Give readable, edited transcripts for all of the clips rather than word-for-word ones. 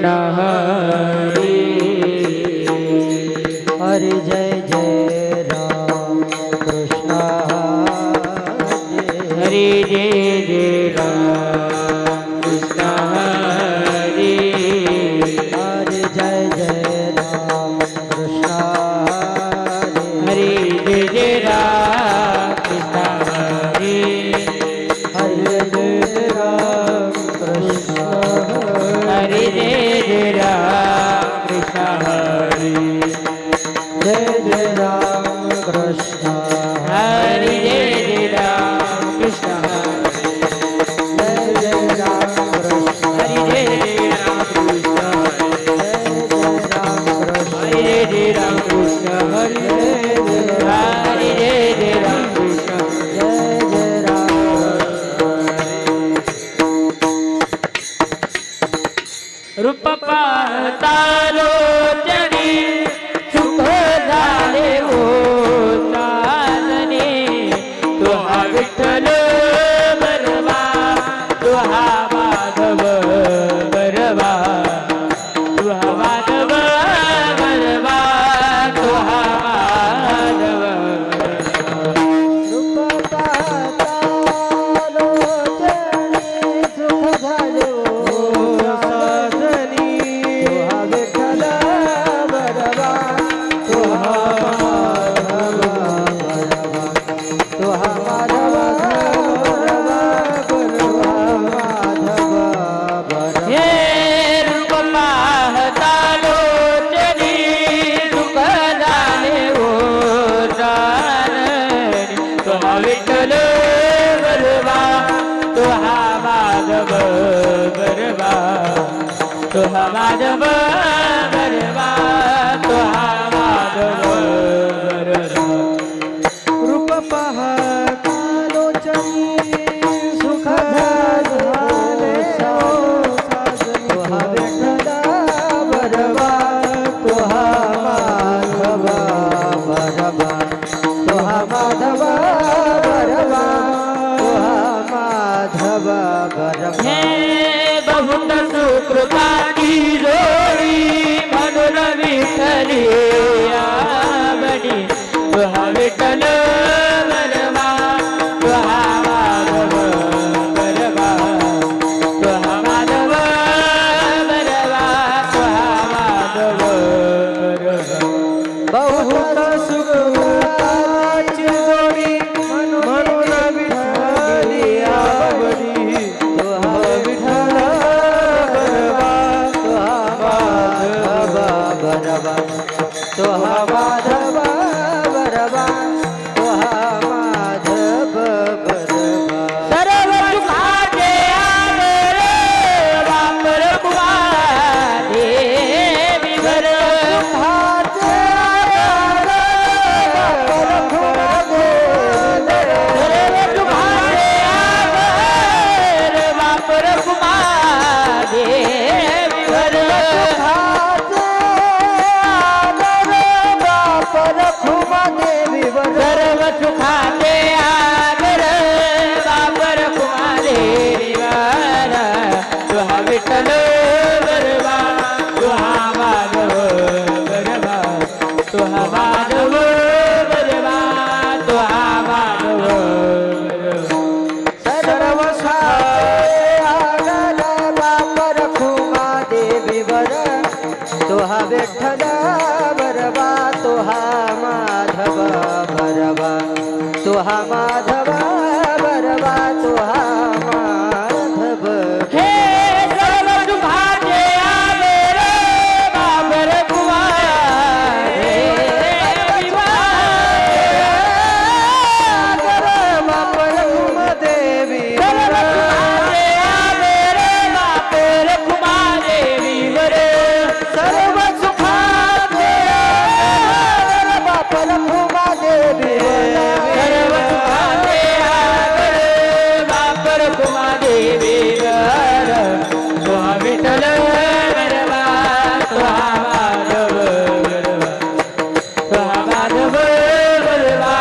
कृष्ण हरे हरे जय जय राम कृष्ण हरे जय जय राम कृष्ण हरे हरे जय जय राम कृष्ण हरे जय जय राम कृष्ण हरे हरे जय राम कृष्ण हरे जय जय राम कृष्ण हरे जय जय राम कृष्ण हरे जय जय राम कृष्ण जय जय राम कृष्ण हरे जय जय राम कृष्ण जय जय राम कृष्ण हरे जय जय राम कृष्ण जय जय राम रूप पाहता लोचनी सुख झाले हो चालणे तो हा विठ्ठल बरवा तो हा माधव बरवा तो हा माधव बरवा तो हा माधव रूप पाहता लोचनी सुख झाले हो साजनी तुहा विठ्ठल बरवा तुहा माधव बरवा तुहा माधव बरवा बरवा माधव बरवा हे रूप पाहता लोचनी सुख झाले हो चालणे तो हा विठ्ठल बरवा तो हा माधव बरवा तो हा माधव बरवा तो हा माधव बरवा रूप पाहता लोचनी सुख झाले हो साजनी तुहा विठ्ठल बरवा तुहा माधव बरवा तुहा माधव बरवा तुहा माधव बरवा हे बहुत सुकृपाची जोडी म्हणून विठ्ठली आवडी तुहा विठ्ठल बरवा तुहा माधव बरवा तुहा माधव बरवा तुहा माधव बरवा बहुत सुखाची जोडी म्हणून विठ्ठली आवडी तुहा विठ्ठल बरवा तुहा माधव बरवा तुहा माधव बरवा तुहा माधव बरवा सर्व सुखाचे आवर वापर कुमार देवी वर हाते सर्व सुखाचे आवर वापर कुमार देवी वर सर्व सुखाचे आगर वापर कुमारे वर तुहा विठ्ठल बरवा तुहा माधव बरवा तुहा माधव बरवा तुहा माधव बरवा सर्व आगल बापर खुमा देवी वर तुहा विठ्ठल बरवा तुहा माधव बरवा तुहा माधव बरवा तुहा माधव हे सर्व सुखाचे आवर वापर कुमारे बापर खुमा देवी सर्व सुखाचे आवर वापर कुमारे वर सर्व सुखाचे बापर खुमा देवी सर्व सुखाचे आवर वापर कुमारे वर तुहा विठ्ठल बरवा तुहा माधव बरवा तुहा माधव बरवा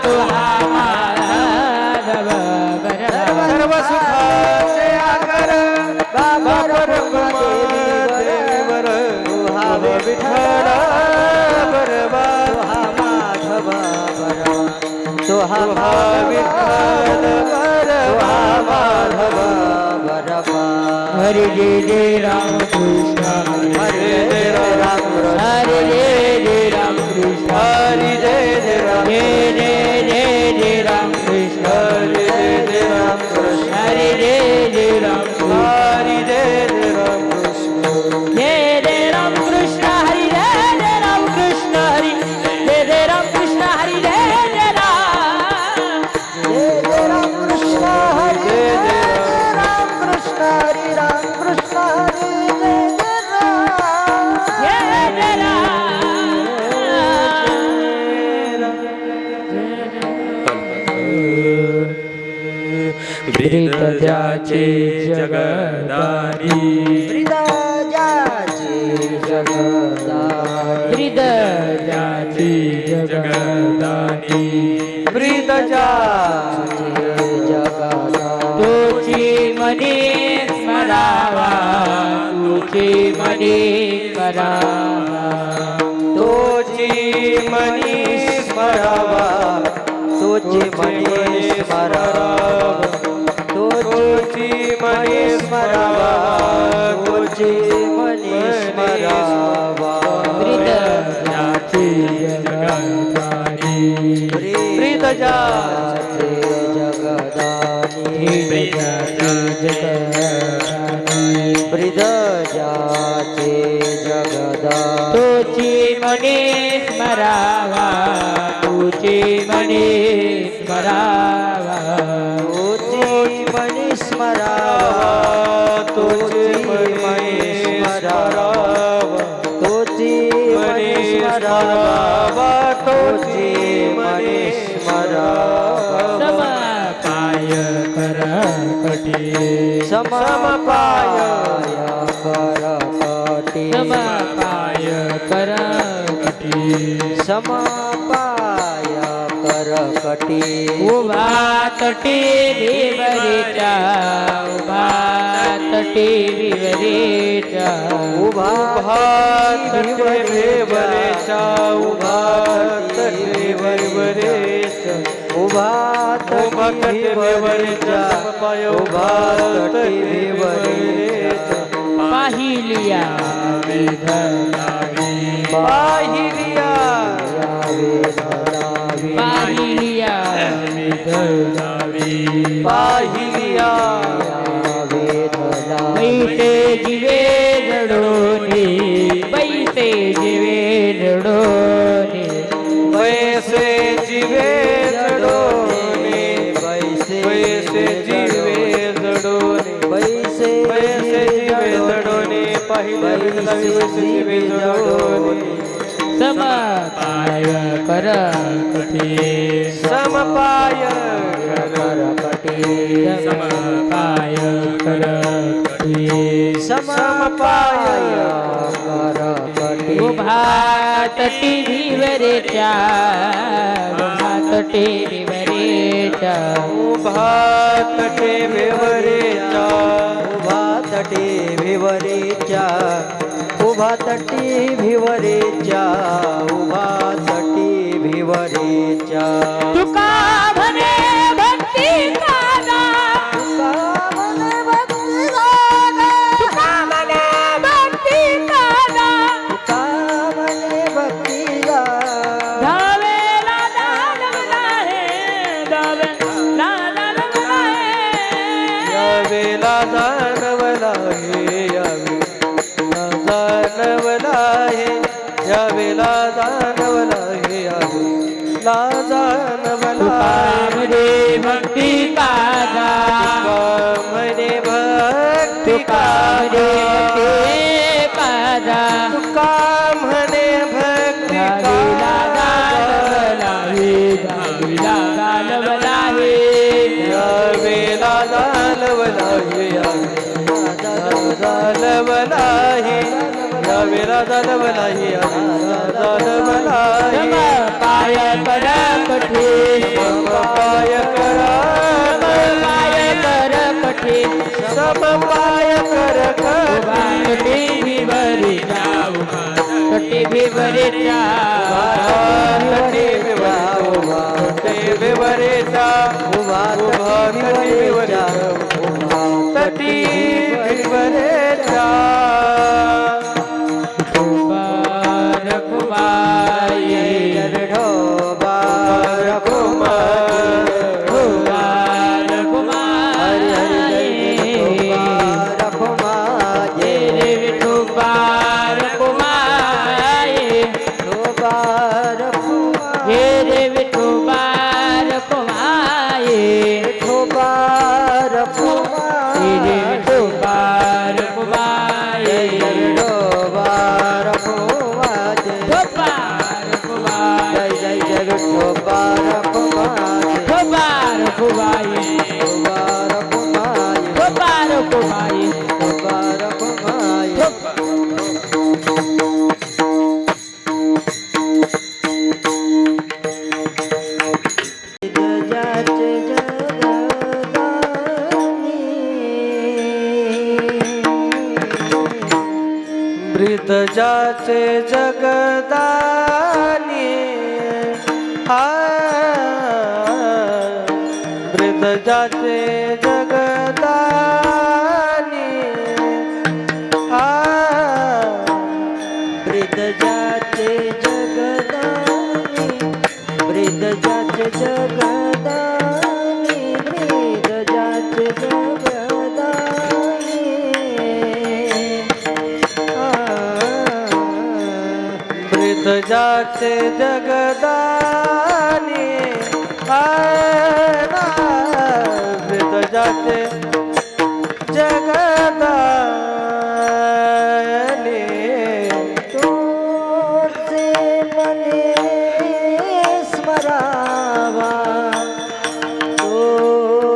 तुहा माधव बरवा सर्व सुखाचे आगर बाबर खुमा देवी हा विठ्ठल बरवा माधव बरवा हरी जय जय राम कृष्ण हरे जय राम कृष्ण हरी जय जय राम कृष्ण हरी जय जय राम जय जय जय जय राम कृष्ण हरी जय जय राम कृष्ण हरी जय जय राम कृष्ण हरी जय जय राम कृष्ण जय जय राम कृष्ण हरी जय जय राम कृष्ण हरी जय जय राम कृष्ण हरी जय जय राम जय जय राम कृष्ण हरी जय जय राम कृष्ण हरी राम कृष्ण हरी जय जय राम जय जय राम ब्रीदजाचे जगदारी ब्रीदजाचे जगदारी हृदयाची जगदानी ब्रीदजाचे जगदारी तुझी मनी स्मरावा तुझी मनी स्मरावा तुझी मनी स्मरावा तुझी मनी स्मरावा तुझी मनी स्मरावा तुझी मनी स्मरावा हृदयाची जगदानी ब्रीदजाचे जगदानी ब्रीदजाचे जगदानी तुझी मनी स्मरावा तुझी मनी स्मरावा तुझी मनी स्मरावा तुझी मनी स्मरावा तुझी मनी स्मरावा तुझी मनी स्मरावा समपाय कर कटी समपाय करकटी समपाय कर कटी समपाय करकटी उभा तटी विवरीचा उभा तटी विवरीचा उभा भेवरेचा उभा भेवरेचा उभा भेवरेचा उभा भेवरेचा पाहिलिया विधनावी पाहिलिया वेदनावी पाहिलिया विधनावी पाहिलिया वेदना पैसे जीवे जडोनी पैसे जीवे जडोनी पैसे जीवे जडोने पैसे जीवे जडोने पैसे जीवे जडोने पाहिले पैसे जीवे जडोने समपाय कर कटी समपाय करकटी समपाय कर कटी समपाय करकटी उभा तटी विवरेच्या उभा तटी विवरेच्या उभा तटे भेवरेच्या उभा तटे भेवरेच्या उभा तटी भिवरेच्या उभा तटी भिवरेच्या तुका म्हणे भक्ती साधा तुका म्हणे भक्ती साधा तुका म्हणे भक्तीला धावेला दानवला हे धावेला दानवला हे यावेला जाणवला हे जाणवला हे यावेला जाणवला हे यावेला जाणवला तुकामध्ये भक्ती काजा म्हणे भक्ती तुकामध्ये भक्ती काजा तुका म्हणे भक्ती धावीला दानवला हे धावीला दानवला हे यावेला जाणवला हे जाणवला हे यावेला जाणवला हे जाणवला हे पाय कर कठी पाय करा पाय कर कठी सब पाय कर कटी भिवरी जाऊ कटी भिवरी जाऊ कटे विवरे हे रे विठोबा रखुमाई विठोबा रखुमाई हे रे विठोबा रखुमाई विठोबा रखुमाई विठोबा रखुमाई जय जय जय विठोबा रखुमाई विठोबा रखुमाई विठोबा रखुमाई विठोबा रखुमाई विठोबा रखुमाई जाचे जगदानी ब्रीद जाचे जगदानी ब्रीद जाचे जगदानी ब्रीद जाचे जगदानी ब्रीद जाचे जगदानी ब्रीद जाचे जगदानी ब्रीद जाचे जगदानी ब्रीद जाचे जगदानी तुझे मने स्मरावा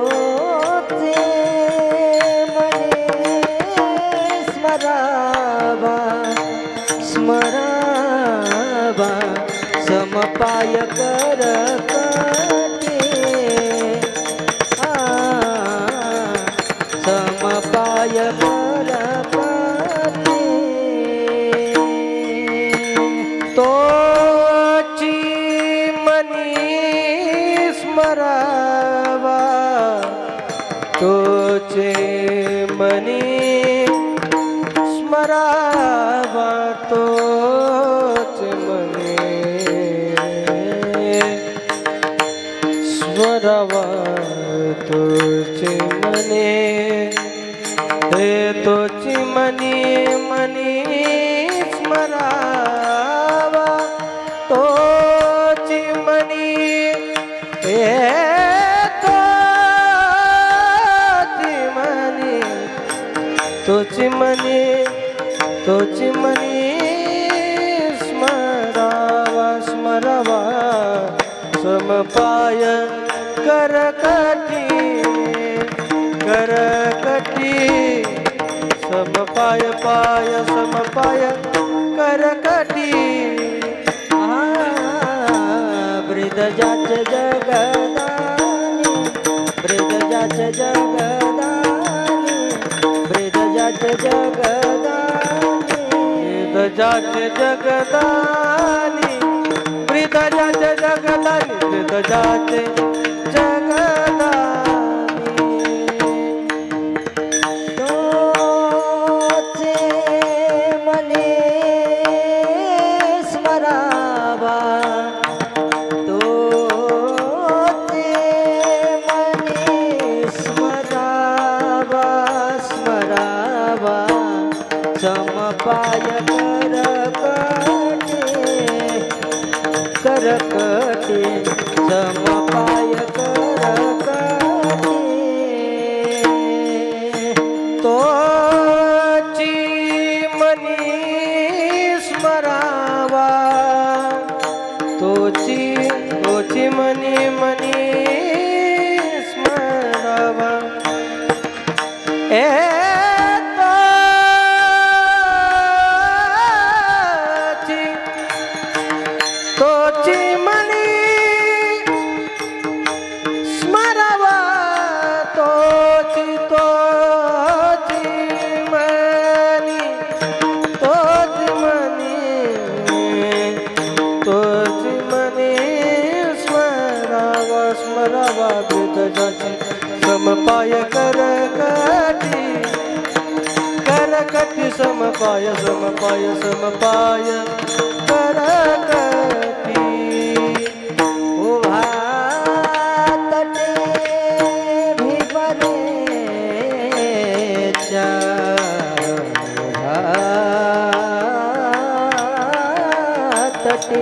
तुझे मने स्मरावा स्मरावा समपाय कर समपाय कर तोची मनी स्मरावा तोचे मनी स्मरावा तोचे मनी स्मरावा तोचे मनी हे तोची मनी मनी स्मरावा तोची मनी हे तोची मनी तोची मनी तोची मनी स्मरावा स्मरावा समपाय करकटी करकटी समपाय पाय समपाय करकटी ब्रीद जाचे जगदानी ब्रीद जाचे जगदानी ब्रीद जाचे जगदानी ब्रीद जाचे जगदानी ब्रीद जाचे जगदानी ब्रीद जाचे जगदानी तोचे मने स्मरावा तोचे मने स्मरावा स्मरावा समपाय करकटे समपाय करकटे तोची मनी स्मरावा तोची तोची मनी मनी स्मरावा ए तोची मनी स्मरावा तोची तोची मनी तोची मनी तोची मनी स्मरावा स्मरावा ब्रीद जाचे समपाय करकटी करकटी समपाय समपाय समपाय करकटी उभा तटे भिवरेच्या उभा तटे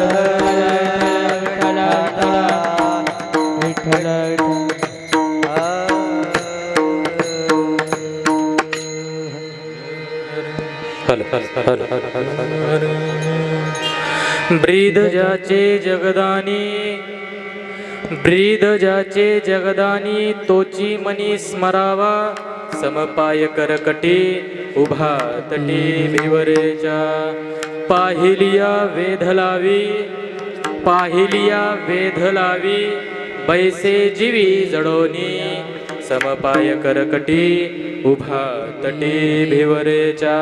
हल हल हल हल हल हल ब्रीद ज्याचे जगदानी, ब्रीद ज्याचे जगदानी, तोची मनी स्मरावा, समपाय करकटी उभा तटी भिवरेच्या, पाहिलिया वेध लावी, पाहिलिया वेध लावी, बैसे जीवी जडोनी, समपाय करकटी उभा तटी भिवरेच्या.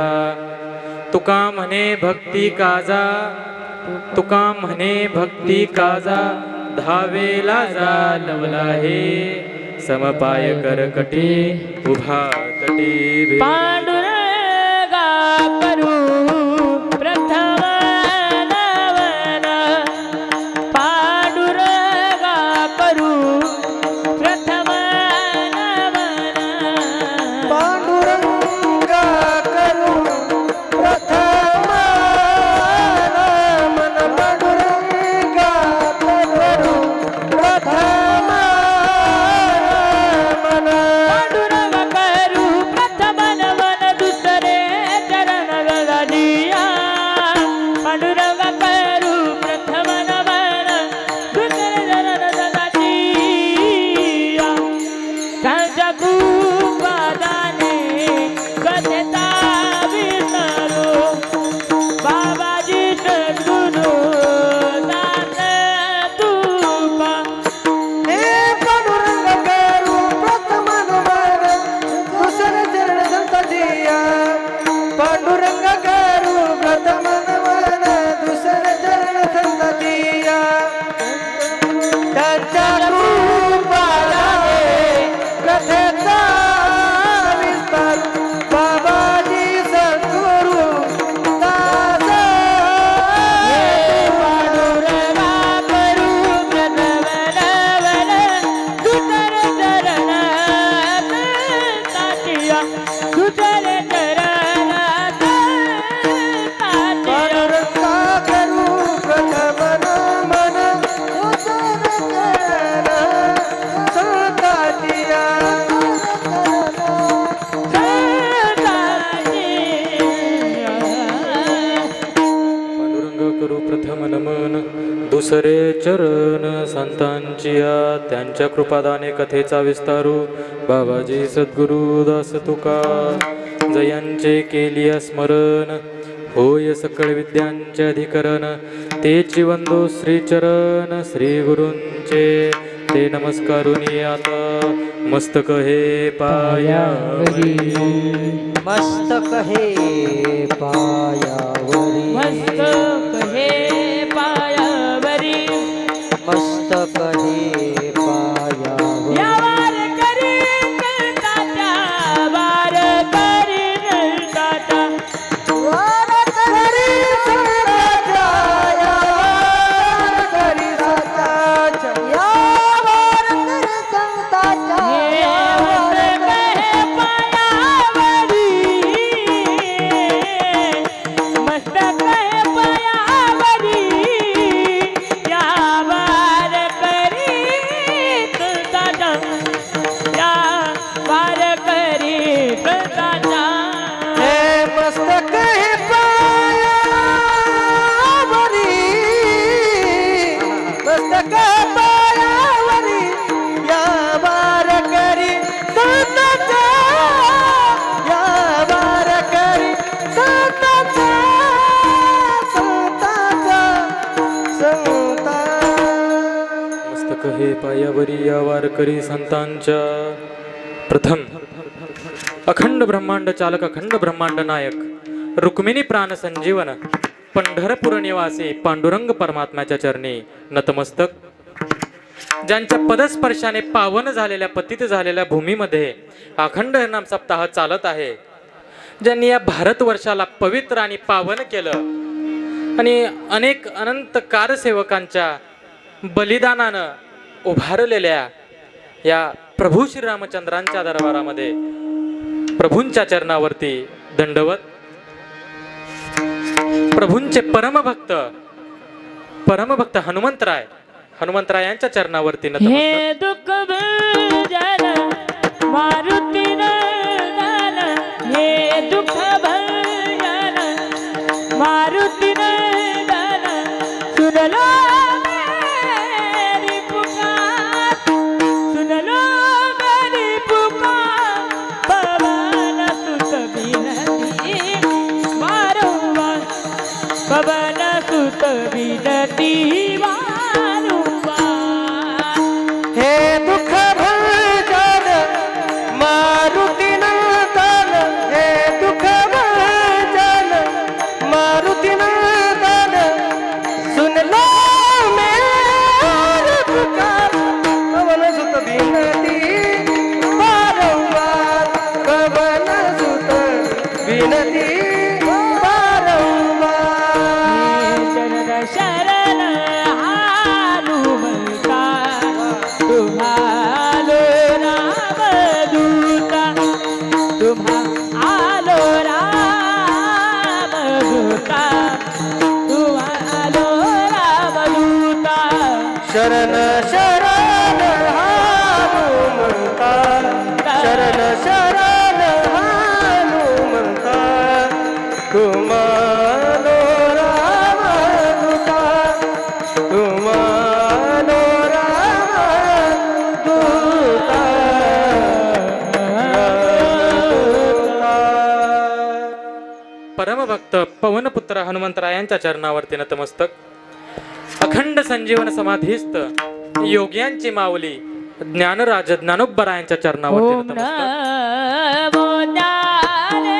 तुका म्हणे भक्ती काजा, तुका म्हणे भक्ती काजा, धावेला जा लवला हे, समपाय करकटी उभा तटी भिवरेच्या. पांडुरंगा करू प्रथम नवन, पांडुरंगा करू प्रथम नवन, पांडुरंगा करू प्रथम नमन, पांडुरंगा करू प्रथम नमन. पांडुरंग करू प्रथम नवन, दुसरे चरण गगनिया, पांडुरंग करू प्रथम नवन, दुसरे चरण गगनिया. त्यांच्या कृपादाने कथेचा विसरू, बाबाजी सद्गुरू दास तुका. हे पांडुरंग करू प्रथम नमन, दुसरे चरण संततिया. पांडुरंग करू प्रथम नमन, दुसरे चरण संततिया. त्यांच्या कृपादाने कथेचा विस्तार, बाबाजी सद्गुरू दास पांडुरंगा करू प्रथम नवन, दुसरे चरण ताटिया, दुसरे चरण ताटिया. पांडुरंगा करू प्रथम नमन, दुसरे चरण संततिया. पांडुरंग करू प्रथम नमन, दुसरे चरण संतांचिया. त्यांच्या कृपादाने कथेचा विस्तारू, बाबाजी सद्गुरू दास तुका. जयांचे केलिया स्मरण, होय सकळ विद्यांचे अधिकरण, तेची वंदो श्रीचरण श्री गुरूंचे. ते नमस्कारुनी आता मस्तक हे पायावरी. मस्तक हे पायावरी, मस्तक हे पायावरी, मस्तक हे पायावरी. या वार करी तात्या, वार करी तात्या. वार करी संताच्या, या वार करी संताच्या, या वार करी संताच्या, हे या वार मस्तक हे पायावरी, मस्तक हे पायावरी, या वार करी तात्या, या वार करी तात्या. हे मस्तक हे पायावरी, मस्तक पायावरी, या वार करी संताच्या, या वार करी संताच्या, संताच्या, संता. मस्तक हे पायावरी या वारकरी संतांच्या. प्रथम अखंड ब्रह्मांड चालक, अखंड ब्रह्मांड नायक, रुक्मिणी प्राण संजीवन, पंढरपूर निवासी पांडुरंग परमात्म्याच्या चरणी नतमस्तक. ज्यांच्या पदस्पर्शाने पावन झालेल्या, पतित झालेल्या भूमीमध्ये अखंड नाम सप्ताह चालत आहे, ज्यांनी या भारतवर्षाला पवित्र आणि पावन केलं आणि अनेक अनंत कारसेवकांच्या बलिदानानं उभारलेल्या या प्रभू श्रीरामचंद्रांच्या दरबारामध्ये प्रभूंच्या चरणावरती दंडवत. प्रभूंचे परमभक्त हनुमंतरायांच्या चरणावरती नतमस्तक. हे दुःख भंजन मारुती नंदन, हे दुःख भंजन विनती वारंवार हे दुःख भंजन मारुती नंदन, हे दुःख भंजन मारुती नंदन, सुन लो मेरी पुकार, कवन सुत विनती वारंवार, कवन सुत विनती वारंवार. शरण शरण हनुमंता तुम्हालो रामदूता, तुम्हालो रामदूता, तुम्हालो रामदूता. शरण शरण हनुमंता, शरण शरण हनुमंता, तुम्हालो रामदूता, तुम्हालो रामदूता. परमभक्त पवनपुत्र हनुमंतरायांच्या चरणावरती नतमस्तक. अखंड संजीवन समाधीस्थ योग्यांची माऊली ज्ञानराज ज्ञानोबरायांच्या चरणावरती ओम नतमस्तक. नमो ज्ञानेश्वरा,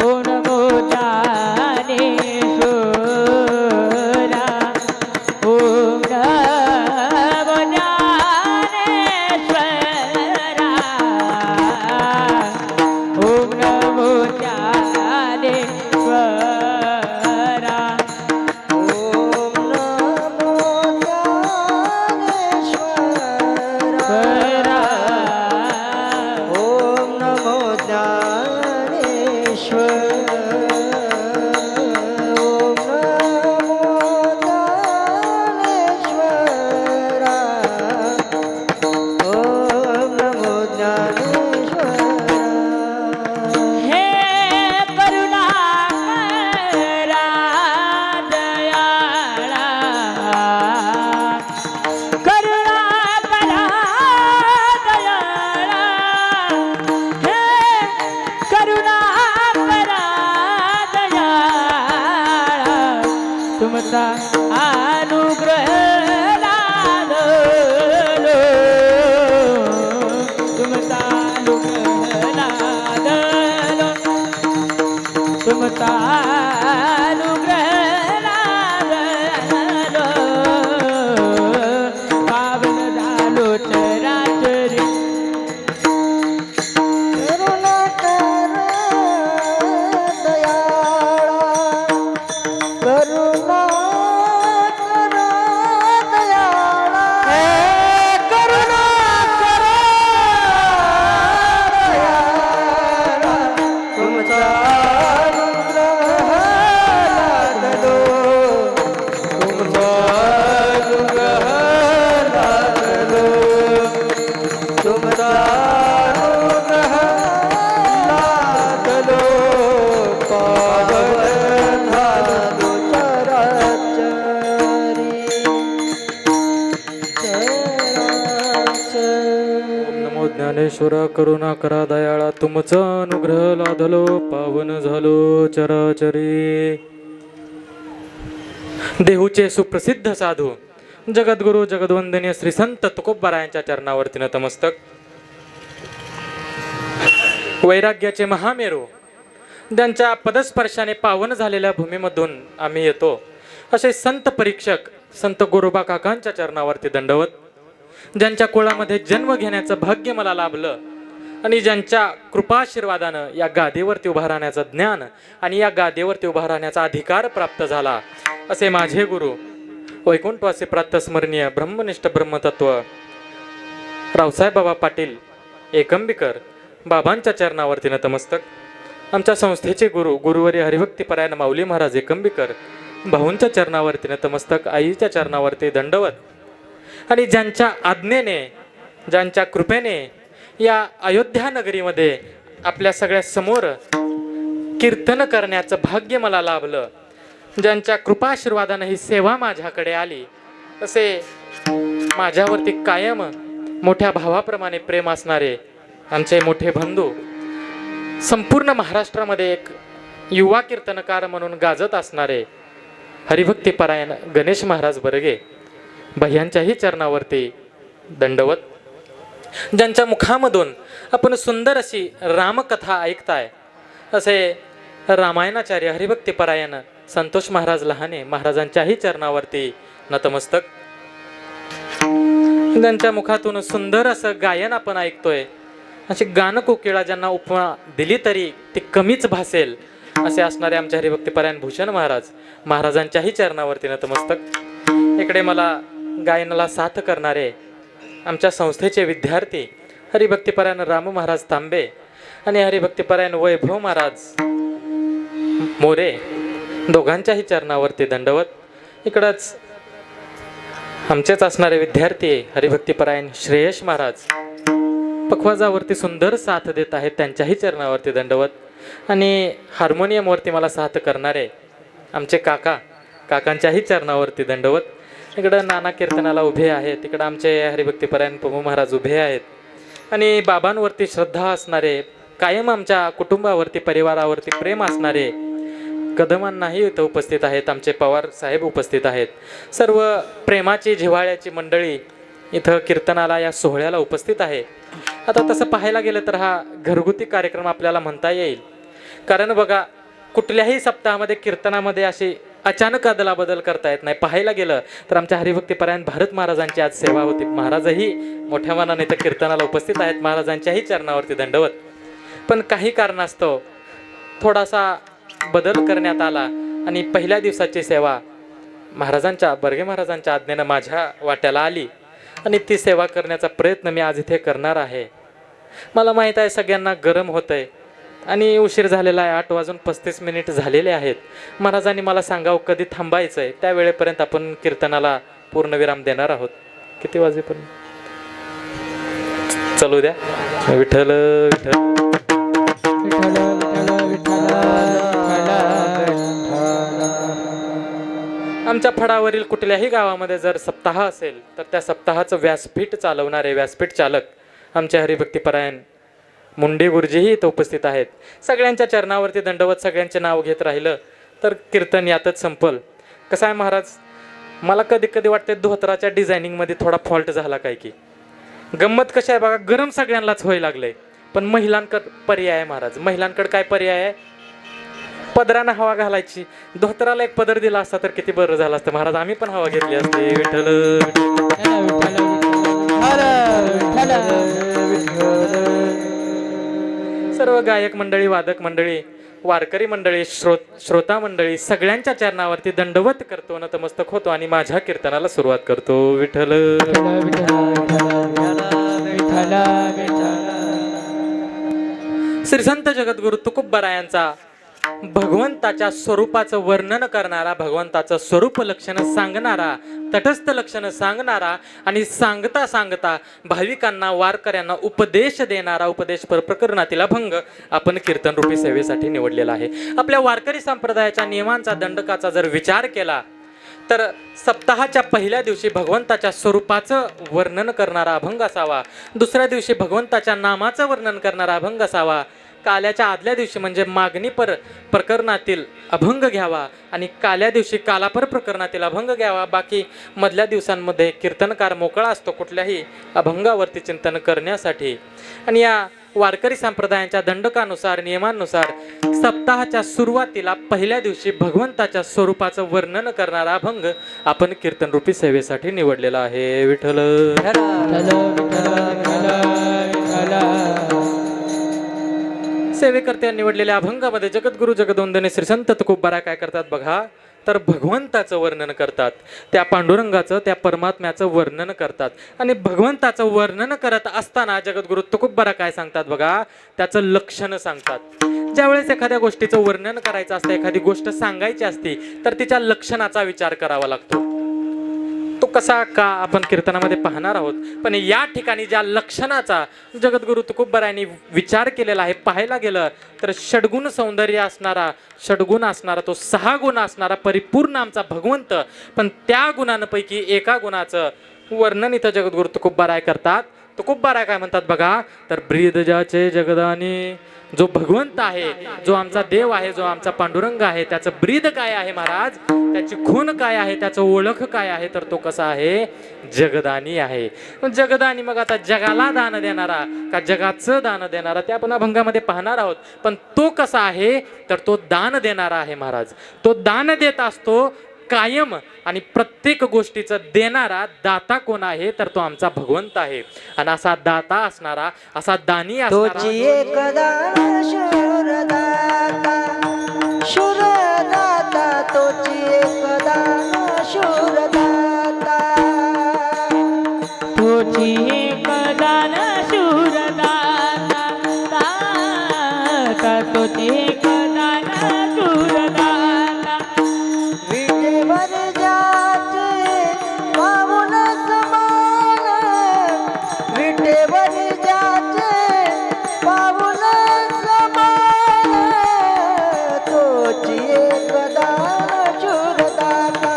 ओम नमो ज्ञानेश्वरा, ओम नमो ज्ञानेश्वरा, ओम नमो ज्ञानेश्वरा. ओम नमो ज्ञानेश्वरा, ओम नमो ज्ञानेश्वरा, ओम नमो ज्ञानेश्वरा. हे करुणाकरा दयाळा, करुणाकरा दयाळा, हे करुणाकरा दयाळा, तुमचा अनुग्रह लाभलो, तुमचा अनुग्रह लाभलो, तुमचा अनुग्रह लाभलो, पावन झालो चराचरी. करुणाकरा दयाळा, करुणाकरा दयाळा, हे करुणाकरा दयाळा, तुमचा अनुग्रह लाभलो, तुमचा अनुग्रह लाभलो, तुमचा अनुग्रह लाभलो, पावन झालो चराचरी. ओम नमो ज्ञानेश्वर करुणा करा दयाळा, तुमचा अनुग्रह लाधलो पावन झालो चराचरी. देहूचे सुप्रसिद्ध साधू जगद्गुरु जगद्वंदनीय श्री संत तुकोबारायांच्या चरणावरती नतमस्तक. वैराग्याचे महामेरू ज्यांच्या पदस्पर्शाने पावन झालेल्या भूमीमधून आम्ही येतो असे संत परीक्षक संत गोरोबा काकांच्या चरणावरती दंडवत. ज्यांच्या कुळामध्ये जन्म घेण्याचं भाग्य मला लाभलं आणि ज्यांच्या कृपाशीर्वादानं या गादीवरती उभा राहण्याचं ज्ञान आणि या गादीवरती उभा राहण्याचा अधिकार प्राप्त झाला असे माझे गुरु वैकुंठवासी प्रातस्मरणीय ब्रह्मनिष्ठ ब्रह्मतत्व रावसाहेब बाबा पाटील एकंबीकर बाबांच्या चरणावरती नतमस्तक. आमच्या संस्थेचे गुरु गुरुवारी हरिभक्तीपरायण माऊली महाराज एकंबीकर भाऊंच्या चरणावरती नतमस्तक, आईच्या चरणावरती दंडवत. आणि ज्यांच्या आज्ञेने ज्यांच्या कृपेने या अयोध्या नगरीमध्ये आपल्या सगळ्या समोर कीर्तन करण्याचं भाग्य मला लाभलं, ज्यांच्या कृपाशीर्वादाने ही सेवा माझ्याकडे आली, तसे माझ्यावरती कायम मोठ्या भावाप्रमाणे प्रेम असणारे आमचे मोठे बंधू संपूर्ण महाराष्ट्रामध्ये एक युवा कीर्तनकार म्हणून गाजत असणारे हरिभक्तीपरायण गणेश महाराज बर्गे भैयांच्याही चरणावरती दंडवत. ज्यांच्या मुखामधून आपण सुंदर अशी रामकथा ऐकताय असे रामायणाचार्य हरिभक्तीपरायण संतोष महाराज लहाने महाराजांच्याही चरणावरती नतमस्तक. ज्यांच्या मुखातून सुंदर असं गायन आपण ऐकतोय, अशी गानकोकिळा ज्यांना उपमा दिली तरी ती कमीच भासेल असे असणारे आमचे हरिभक्तीपरायण भूषण महाराज महाराजांच्याही चरणावरती नतमस्तक. इकडे मला गायनाला साथ करणारे आमच्या संस्थेचे विद्यार्थी हरिभक्तीपरायण राम महाराज तांबे आणि हरिभक्तीपरायण वैभव महाराज मोरे दोघांच्याही चरणावरती दंडवत. इकडंच आमचेच असणारे विद्यार्थी हरिभक्तीपरायण श्रेयश महाराज पखवाजावरती सुंदर साथ देत आहेत, त्यांच्याही चरणावरती दंडवत. आणि हार्मोनियमवरती मला साथ करणारे आमचे काकांच्याही चरणावरती दंडवत. इकडं नाना कीर्तनाला उभे आहेत, तिकडं आमचे हरिभक्तीपरायण पमू महाराज उभे आहेत. आणि बाबांवरती श्रद्धा असणारे, कायम आमच्या कुटुंबावरती परिवारावरती प्रेम असणारे कदमांनाही इथं उपस्थित आहेत, आमचे पवार साहेब उपस्थित आहेत. सर्व प्रेमाची जिव्हाळ्याची मंडळी इथं कीर्तनाला या सोहळ्याला उपस्थित आहे. आता तसं पाहायला गेलं तर हा घरगुती कार्यक्रम आपल्याला म्हणता येईल, कारण बघा कुठल्याही सप्ताहामध्ये कीर्तनामध्ये अशी अचानक अदलाबदल करता येत नाही. पाहायला गेलं तर आमच्या हरिभक्तीपरायण भारत महाराजांची आज सेवा होती. महाराजही मोठ्या मनाने तर कीर्तनाला उपस्थित आहेत, महाराजांच्याही चरणावरती दंडवत. पण काही कारणास्तव थोडासा बदल करण्यात आला आणि पहिल्या दिवसाची सेवा बर्गे महाराजांच्या आज्ञेनं माझ्या वाट्याला आली आणि ती सेवा करण्याचा प्रयत्न मी आज इथे करणार आहे. मला माहीत आहे सगळ्यांना गरम होतंय आणि उशीर झालेला आहे, 8:35 झालेले आहेत. महाराजांनी मला सांगावं कधी थांबायचं आहे, त्या वेळेपर्यंत आपण कीर्तनाला पूर्णविराम देणार आहोत. किती वाजेपर्यंत चलू द्या. विठ्ठल विठ्ठल आमच्या फडावरील कुठल्याही गावामध्ये जर सप्ताह असेल तर त्या सप्ताहाचं व्यासपीठ चालवणारे व्यासपीठ चालक आमचे हरिभक्तीपरायण मुंडे गुरुजीही इथं उपस्थित आहेत. सगळ्यांच्या चरणावरती दंडवत. सगळ्यांचे नाव घेत राहिलं तर कीर्तन यातच संपल. कसं आहे महाराज, मला कधी कधी वाटते धोत्राच्या डिझायनिंगमध्ये थोडा फॉल्ट झाला काय की. गंमत कशी आहे बघा, गरम सगळ्यांनाच व्हायला लागलंय, पण महिलांकडे पर्याय आहे महाराज. महिलांकडे काय पर्याय आहे? पदरानं हवा घालायची. धोत्राला एक पदर दिला असता तर किती बरं झालं असतं महाराज, आम्ही पण हवा घेतली असते. विठ्ठल सर्व गायक मंडळी, वादक मंडळी, वारकरी मंडळी, श्रोता मंडळी सगळ्यांच्या चरणावरती दंडवत करतो, नतमस्तक होतो आणि माझ्या कीर्तनाला सुरुवात करतो. विठ्ठल श्री संत जगद्गुरु तुकोबरायांचा भगवंताच्या स्वरूपाचं वर्णन करणारा, भगवंताचं स्वरूप लक्षण सांगणारा, तटस्थ लक्षण सांगणारा आणि सांगता सांगता भाविकांना वारकऱ्यांना उपदेश देणारा उपदेश प्रकरणातील अभंग आपण कीर्तन रूपी सेवेसाठी निवडलेला आहे. आपल्या वारकरी संप्रदायाच्या नियमांचा दंडकाचा जर विचार केला तर सप्ताहाच्या पहिल्या दिवशी भगवंताच्या स्वरूपाचं वर्णन करणारा अभंग असावा, दुसऱ्या दिवशी भगवंताच्या नामाचं वर्णन करणारा अभंग असावा, काल्याच्या आदल्या दिवशी म्हणजे मागणी प्रकरणातील अभंग घ्यावा आणि काल्या दिवशी कालापर प्रकरणातील अभंग घ्यावा. बाकी मधल्या दिवसांमध्ये कीर्तनकार मोकळा असतो कुठल्याही अभंगावरती चिंतन करण्यासाठी. आणि या वारकरी संप्रदायांच्या दंडकानुसार नियमांनुसार सप्ताहाच्या सुरुवातीला पहिल्या दिवशी भगवंताच्या स्वरूपाचं वर्णन करणारा अभंग आपण कीर्तन रूपी सेवेसाठी निवडलेला आहे. विठ्ठल सेवेकर्त्या निवडलेल्या अभंगामध्ये जगद्गुरु जगदवंदने श्री संत तुकोबराय काय करतात बघा, तर भगवंताचं वर्णन करतात, त्या पांडुरंगाचं, त्या परमात्म्याचं वर्णन करतात. आणि भगवंताचं वर्णन करत असताना जगद्गुरु तुकोबराय काय सांगतात बघा, त्याचं लक्षण सांगतात. ज्यावेळेस एखाद्या गोष्टीचं वर्णन करायचं असतं, एखादी गोष्ट सांगायची असती तर तिच्या लक्षणाचा विचार करावा लागतो. तो कसा का आपण कीर्तनामध्ये पाहणार आहोत. पण या ठिकाणी ज्या लक्षणाचा जगद्गुरु तुकोबरायांनी विचार केलेला आहे, पाहायला गेलं तर षडगुण सौंदर्य असणारा, षडगुण असणारा, तो 6 गुण असणारा परिपूर्ण आमचा भगवंत. पण त्या गुणांपैकी एका गुणाचं वर्णन इथं जगद्गुरु तुकोबराय करतात. तुकोबाराय काय म्हणतात बघा, तर ब्रीद ज्याचे जगदानी, जो भगवंत आहे, जो आमचा देव आहे, जो आमचा पांडुरंग आहे, त्याचं ब्रीद काय आहे महाराज, त्याची खून काय आहे, त्याचं ओळख काय आहे, तर तो कसा आहे, जगदानी आहे. जगदानी मग आता जगाला दान देणारा का जगाचं दान देणारा ते आपण अभंगामध्ये पाहणार आहोत. पण तो कसा आहे, तर तो दान देणारा आहे महाराज. तो दान देत असतो कायम आणि प्रत्येक गोष्टीचं देणारा दाता कोण आहे, तर तो आमचा भगवंत आहे. आणि असा दाता असणारा, असा दानी तोची एक दान शूरदाता, शूरदाता तोची एक दान शूरदाता, तोची एक दान शूरदाता, तोची एक दान शूरदाता. विटेवर ज्याचे पाऊल समान, विटेवर ज्याचे पाऊल समान, तोची एक दान शूरदाता,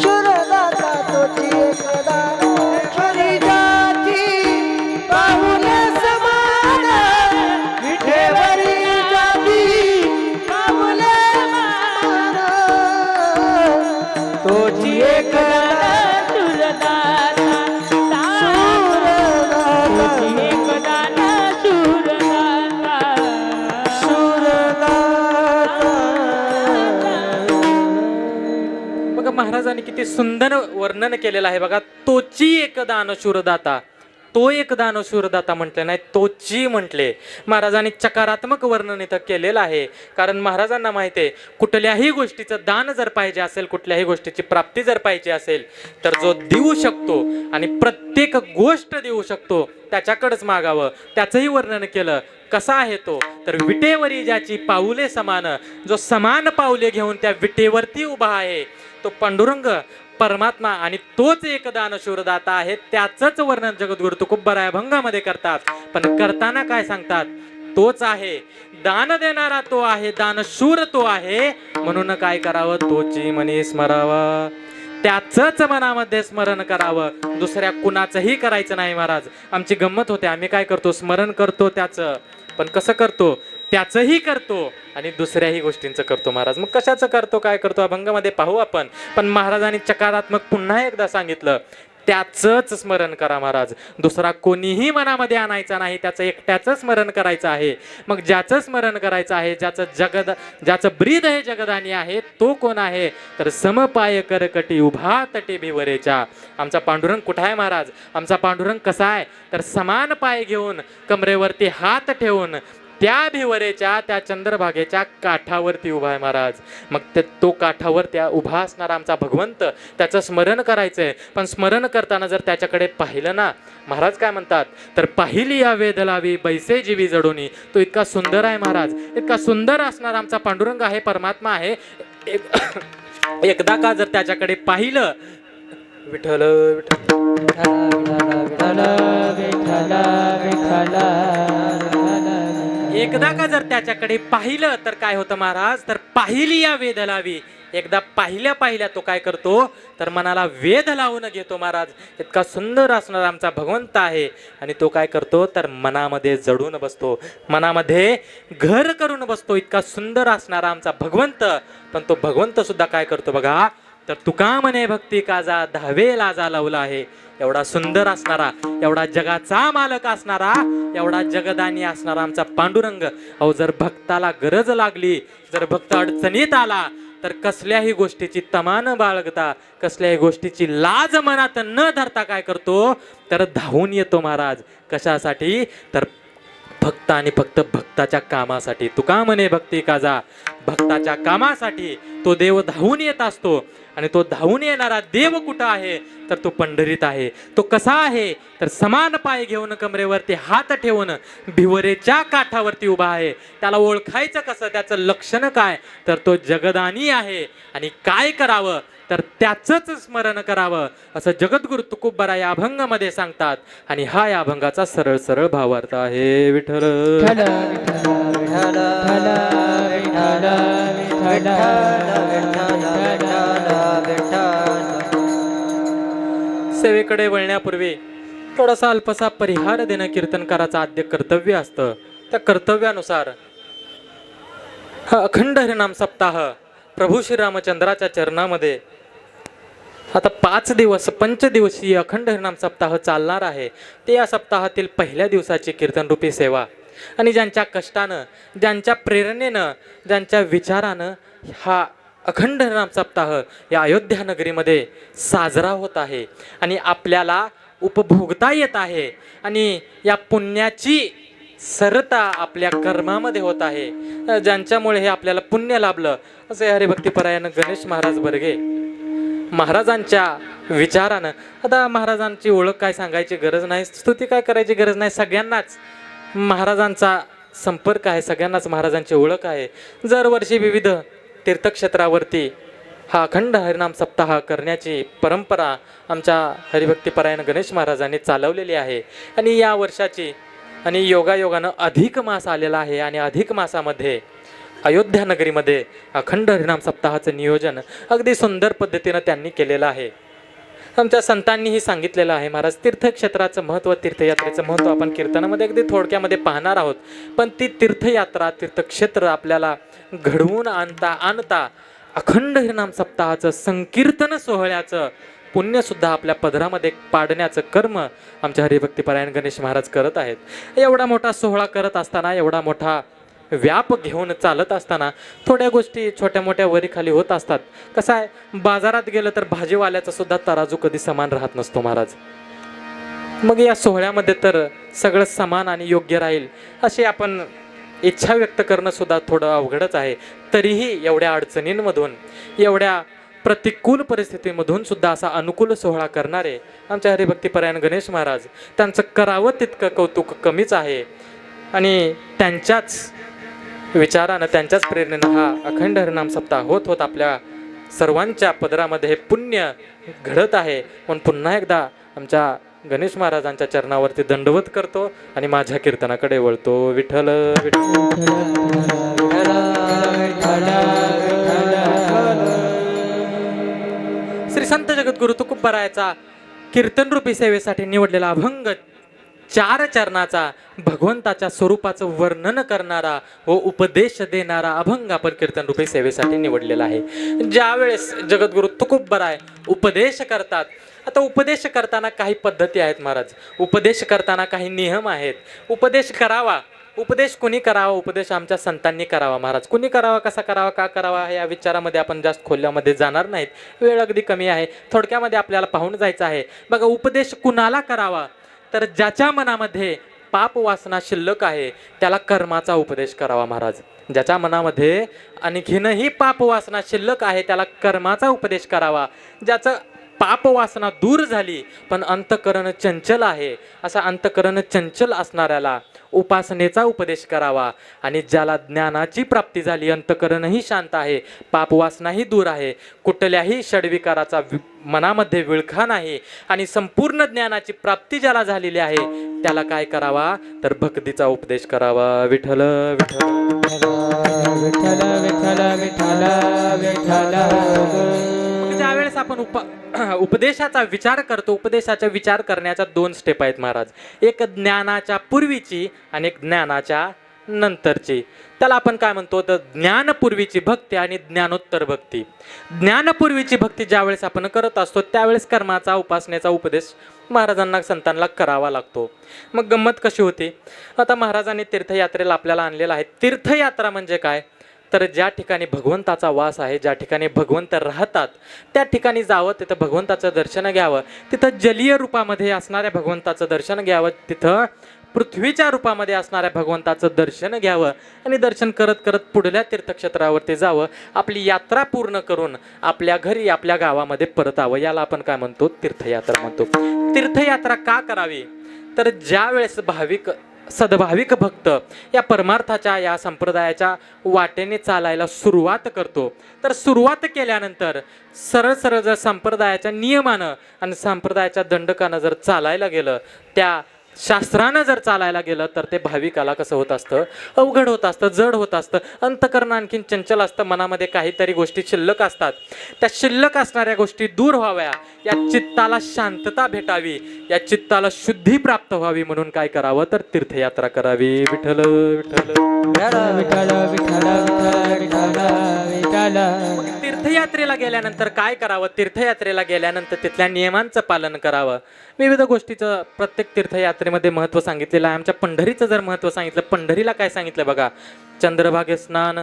शूरदाता तोची एक दान शूरदाची पाऊल समान, विटेवर ज्याची पाऊल समान, तोची एक दान शूरदाता, तोची एक दान शूरदाता. बघा महाराजांनी किती सुंदर वर्णन केलेलं आहे बघा. तोची एक दान शूरदाता, तो एक दान शूरदाता म्हटले नाही, तोची म्हटले. महाराजांनी चकारात्मक वर्णन इथं केलेलं आहे. कारण महाराजांना माहिती आहे, कुठल्याही गोष्टीचं दान जर पाहिजे असेल, कुठल्याही गोष्टीची प्राप्ती जर पाहिजे असेल, तर जो देऊ शकतो आणि प्रत्येक गोष्ट देऊ शकतो त्याच्याकडेच मागावं. त्याचंही वर्णन केलं. कसा आहे तो, तर विटेवरी ज्याची पाऊले समान, जो समान पाऊले घेऊन त्या विटेवरती उभा आहे, तो पांडुरंग परमात्मा. आणि तोच एक दान शूरदाता आहे. त्याचंच वर्णन जगद्गुरु तुकोबाराय अभंगामध्ये करतात. पण करताना काय सांगतात, तोच आहे दान देणारा, तो आहे दानशूर, तो आहे. म्हणून काय करावं, तोची मनी स्मरावा, त्याचंच मनामध्ये स्मरण करावं, दुसऱ्या कुणाचंही करायचं नाही. महाराज आमची गंमत होते, आम्ही काय करतो, स्मरण करतो त्याचं, पण कसं करतो, त्याचंही करतो आणि दुसऱ्याही गोष्टींचं करतो. महाराज मग कशाचं करतो, काय करतो, अभंगामध्ये पाहू आपण. पण महाराजांनी चकारात्मक पुन्हा एकदा सांगितलं, त्याचंच स्मरण करा महाराज, दुसरा कोणीही मनामध्ये आणायचा नाही, त्याचं एकट्याचं स्मरण करायचं आहे. मग ज्याचं स्मरण करायचं आहे, ज्याचं ब्रीद हे जगदानी आहे, तो कोण आहे, तर समपाय करकटी उभा तटे भिवरेच्या. आमचा पांडुरंग कुठं आहे महाराज, आमचा पांडुरंग कसा आहे, तर समान पाय घेऊन कमरेवरती हात ठेवून त्या भिवरेच्या, त्या चंद्रभागेच्या काठावरती उभा आहे महाराज. मग तो काठावर त्या उभा असणारा आमचा भगवंत, त्याचं स्मरण करायचंय. पण स्मरण करताना जर त्याच्याकडे पाहिलं ना, महाराज काय म्हणतात, तर पाहिली या वेद लावी बैसे जीवी जडोनी. तो इतका सुंदर आहे महाराज, इतका सुंदर असणारा आमचा पांडुरंग आहे, परमात्मा आहे. एकदा का जर त्याच्याकडे पाहिलं, विठ्ठल विठ्ठल एकदा का जर त्याच्याकडे पाहिलं, तर काय होतं महाराज, तर पाहिली या वेद लावी. एकदा पाहिल्या तो काय करतो, तर मनाला वेध लावून घेतो महाराज. इतका सुंदर असणारा आमचा भगवंत आहे. आणि तो काय करतो, तर मनामध्ये जडून बसतो, मनामध्ये घर करून बसतो. इतका सुंदर असणारा आमचा भगवंत. पण तो भगवंत सुद्धा काय करतो बघा, तर तुका म्हणे भक्ती काजा धावे लाजा लावला आहे. एवढा सुंदर असणारा, एवढा जगाचा मालक असणारा, एवढा जगदानी असणारा आमचा पांडुरंग. अहो जर भक्ताला गरज लागली, जर भक्त अडचणीत आला, तर कसल्याही गोष्टीची तमा न बाळगता, कसल्याही गोष्टीची लाज मनात न धरता काय करतो, तर धावून येतो महाराज. कशासाठी, तर फक्त आणि फक्त भक्ताच्या कामासाठी. तुका म्हणे भक्ती काजा, भक्ताच्या कामासाठी तो देव धावून येत असतो. आणि तो धावून येणारा देव कुठं आहे, तर तो पंढरीत आहे. तो कसा आहे, तर समान पाय घेऊन कमरेवरती हात ठेवून भिवरेच्या काठावरती उभा आहे. त्याला ओळखायचं कसं, त्याचं लक्षण काय, तर तो जगदानी आहे. आणि काय करावं, तर त्याचंच स्मरण करावं, असं जगद्गुरु तुकोबाराय या अभंगामध्ये सांगतात. आणि हा या अभंगाचा सरळ सरळ भावार्थ आहे. विठ्ठल सेवेकडे वळण्यापूर्वी थोडासा अल्पसा परिहार देणं कीर्तनकाराचं आद्य कर्तव्य असतं. त्या कर्तव्यानुसार हा अखंड हरिनाम सप्ताह प्रभू श्रीरामचंद्राच्या चरणामध्ये आता 5 दिवस पंचदिवसीय अखंड हरिनाम सप्ताह चालणार आहे. ते या सप्ताहातील पहिल्या दिवसाची कीर्तनरूपी सेवा आणि ज्यांच्या कष्टानं, ज्यांच्या प्रेरणेनं, ज्यांच्या विचारानं हा अखंड हरिनाम सप्ताह या अयोध्या नगरीमध्ये साजरा होत आहे आणि आपल्याला उपभोगता येत आहे आणि या पुण्याची सरता आपल्या कर्मामध्ये होत आहे. ज्यांच्यामुळे हे आपल्याला पुण्य लाभलं असे हरिभक्तीपरायण गणेश महाराज बर्गे महाराजांच्या विचारानं. आता महाराजांची ओळख काय सांगायची गरज नाही, स्तुती काय करायची गरज नाही. सगळ्यांनाच महाराजांचा संपर्क आहे, सगळ्यांनाच महाराजांची ओळख आहे. दरवर्षी विविध तीर्थक्षेत्रावरती हा अखंड हरिनाम सप्ताह करण्याची परंपरा आमच्या हरिभक्तीपरायण गणेश महाराजांनी चालवलेली आहे. आणि या वर्षाची आणि योगायोगानं अधिक मास आलेला आहे आणि अधिक मासामध्ये अयोध्या नगरीमध्ये अखंड हरिनाम सप्ताहाचं नियोजन अगदी सुंदर पद्धतीनं त्यांनी केलेलं आहे. आमच्या संतांनीही सांगितलेलं आहे. महाराज तीर्थक्षेत्राचं महत्त्व, तीर्थयात्रेचं महत्त्व आपण कीर्तनामध्ये अगदी थोडक्यामध्ये पाहणार आहोत. पण ती तीर्थयात्रा, तीर्थक्षेत्र आपल्याला घडवून आणता अखंड हरिनाम सप्ताहाचं संकीर्तन सोहळ्याचं पुण्यसुद्धा आपल्या पदरामध्ये पाडण्याचं कर्म आमच्या हरिभक्तीपरायण गणेश महाराज करत आहेत. एवढा मोठा सोहळा करत असताना, एवढा मोठा व्याप घेऊन चालत असताना थोड्या गोष्टी छोट्या मोठ्या वरी खाली होत असतात. कसं आहे, बाजारात गेलं तर भाजीवाल्याचा सुद्धा तराजू कधी समान राहत नसतो महाराज. मग या सोहळ्यामध्ये तर सगळं समान आणि योग्य राहील अशी आपण इच्छा व्यक्त करणं सुद्धा थोडं अवघडच आहे. तरीही एवढ्या अडचणींमधून, एवढ्या प्रतिकूल परिस्थितीमधून सुद्धा असा अनुकूल सोहळा करणारे आमच्या हरिभक्तीपरायण गणेश महाराज, त्यांचं करावं तितकं कौतुक कमीच आहे. आणि त्यांच्याच विचारानं, त्यांच्याच प्रेरणेनं हा अखंड हरिनाम सप्ताह होत आपल्या सर्वांच्या पदरामध्ये हे पुण्य घडत आहे. म्हणून पुन्हा एकदा आमच्या गणेश महाराजांच्या चरणावरती दंडवत करतो आणि माझ्या कीर्तनाकडे वळतो. विठ्ठल श्री संत जगद्गुरु तुकोबारायाचा कीर्तनरूपी सेवेसाठी निवडलेला अभंग 4 चरणाचा भगवंताच्या स्वरूपाचं वर्णन करणारा व उपदेश देणारा अभंग आपण कीर्तनरूपी सेवेसाठी निवडलेला आहे. ज्यावेळेस जगद्गुरु तुकोबाराय उपदेश करतात, आता उपदेश करताना काही पद्धती आहेत महाराज, उपदेश करताना काही नियम आहेत. उपदेश करावा, उपदेश कुणी करावा? उपदेश आमच्या संतांनी करावा महाराज. कुणी करावा, कसा करावा, का करावा या विचारामध्ये आपण जास्त खोल्यामध्ये जाणार नाहीत, वेळ अगदी कमी आहे. थोडक्यामध्ये आपल्याला पाहून जायचं आहे. बघा, उपदेश कुणाला करावा? तर ज्याच्या मनामध्ये पाप वासना शिल्लक आहे त्याला कर्माचा उपदेश करावा महाराज. ज्याच्या मनामध्ये आणखीनही पाप वासना शिल्लक आहे त्याला कर्माचा उपदेश करावा. ज्याचं पाप वासना दूर झाली पण अंतकरण चंचल आहे, असा अंतकरण चंचल असणाऱ्याला उपासनेचा उपदेश करावा. आणि ज्याला ज्ञानाची प्राप्ती झाली, अंतकरणही शांत आहे, पाप वासनाही दूर आहे, कुठल्याही षडविकाराचा मनामध्ये विळखा नाही आणि संपूर्ण ज्ञानाची प्राप्ती ज्याला झालेली आहे त्याला काय करावा? तर भक्तीचा उपदेश करावा. विठ्ठल विठ्ठल विठ्ठल विठ्ठल विठ्ठल विठ्ठल. ज्यावेळेस आपण उपदेशाचा विचार करतो, उपदेशाचा विचार करण्याच्या 2 स्टेप आहेत महाराज. एक ज्ञानाच्या पूर्वीची आणि एक ज्ञानाच्या नंतरची. त्याला आपण काय म्हणतो? तर ज्ञानपूर्वीची भक्ती आणि ज्ञानोत्तर भक्ती. ज्ञानपूर्वीची भक्ती ज्यावेळेस आपण करत असतो त्यावेळेस कर्माचा, उपासनेचा उपदेश महाराजांना, संतांना करावा लागतो. मग गंमत कशी होती? आता महाराजांनी तीर्थयात्रेला आपल्याला आणलेला आहे. तीर्थयात्रा म्हणजे काय? तर ज्या ठिकाणी भगवंताचा वास आहे, ज्या ठिकाणी भगवंत राहतात त्या ठिकाणी जावं, तिथं भगवंताचं दर्शन घ्यावं, तिथं जलीय रूपामध्ये असणाऱ्या भगवंताचं दर्शन घ्यावं, तिथं पृथ्वीच्या रूपामध्ये असणाऱ्या भगवंताचं दर्शन घ्यावं आणि दर्शन करत करत पुढल्या तीर्थक्षेत्रावरती जावं, आपली यात्रा पूर्ण करून आपल्या घरी, आपल्या गावामध्ये परतावं. याला आपण काय म्हणतो? तीर्थयात्रा म्हणतो. तीर्थयात्रा का करावी? तर ज्या वेळेस सद्भाविक भक्त या परमार्थाच्या, या संप्रदायाच्या वाटेने चालायला सुरुवात करतो, तर सुरुवात केल्यानंतर सरळ सरळ जर संप्रदायाच्या नियमानं आणि संप्रदायाच्या दंडकानं जर चालायला गेलं, त्या शास्त्रानं जर चालायला गेलं तर ते भाविकाला कसं होत असतं, अवघड होत असतं, जड होत असतं. अंतकरण आणखीन चंचल असतं, मनामध्ये काहीतरी गोष्टी शिल्लक असतात. त्या शिल्लक असणाऱ्या गोष्टी दूर व्हाव्या, या चित्ताला शांतता भेटावी, या चित्ताला शुद्धी प्राप्त व्हावी म्हणून काय करावं तर तीर्थयात्रा करावी. विठ्ठल विठ्ठल विठ्ठल विठ्ठल विठ्ठल विठ्ठल. तीर्थयात्रेला गेल्यानंतर काय करावं, तीर्थयात्रेला गेल्यानंतर तिथल्या नियमांचं पालन करावं. विविध गोष्टीचं प्रत्येक तीर्थयात्रेमध्ये महत्त्व सांगितलेलं आहे. आमच्या पंढरीचं जर महत्त्व सांगितलं, पंढरीला काय सांगितलं बघा, चंद्रभागे स्नान,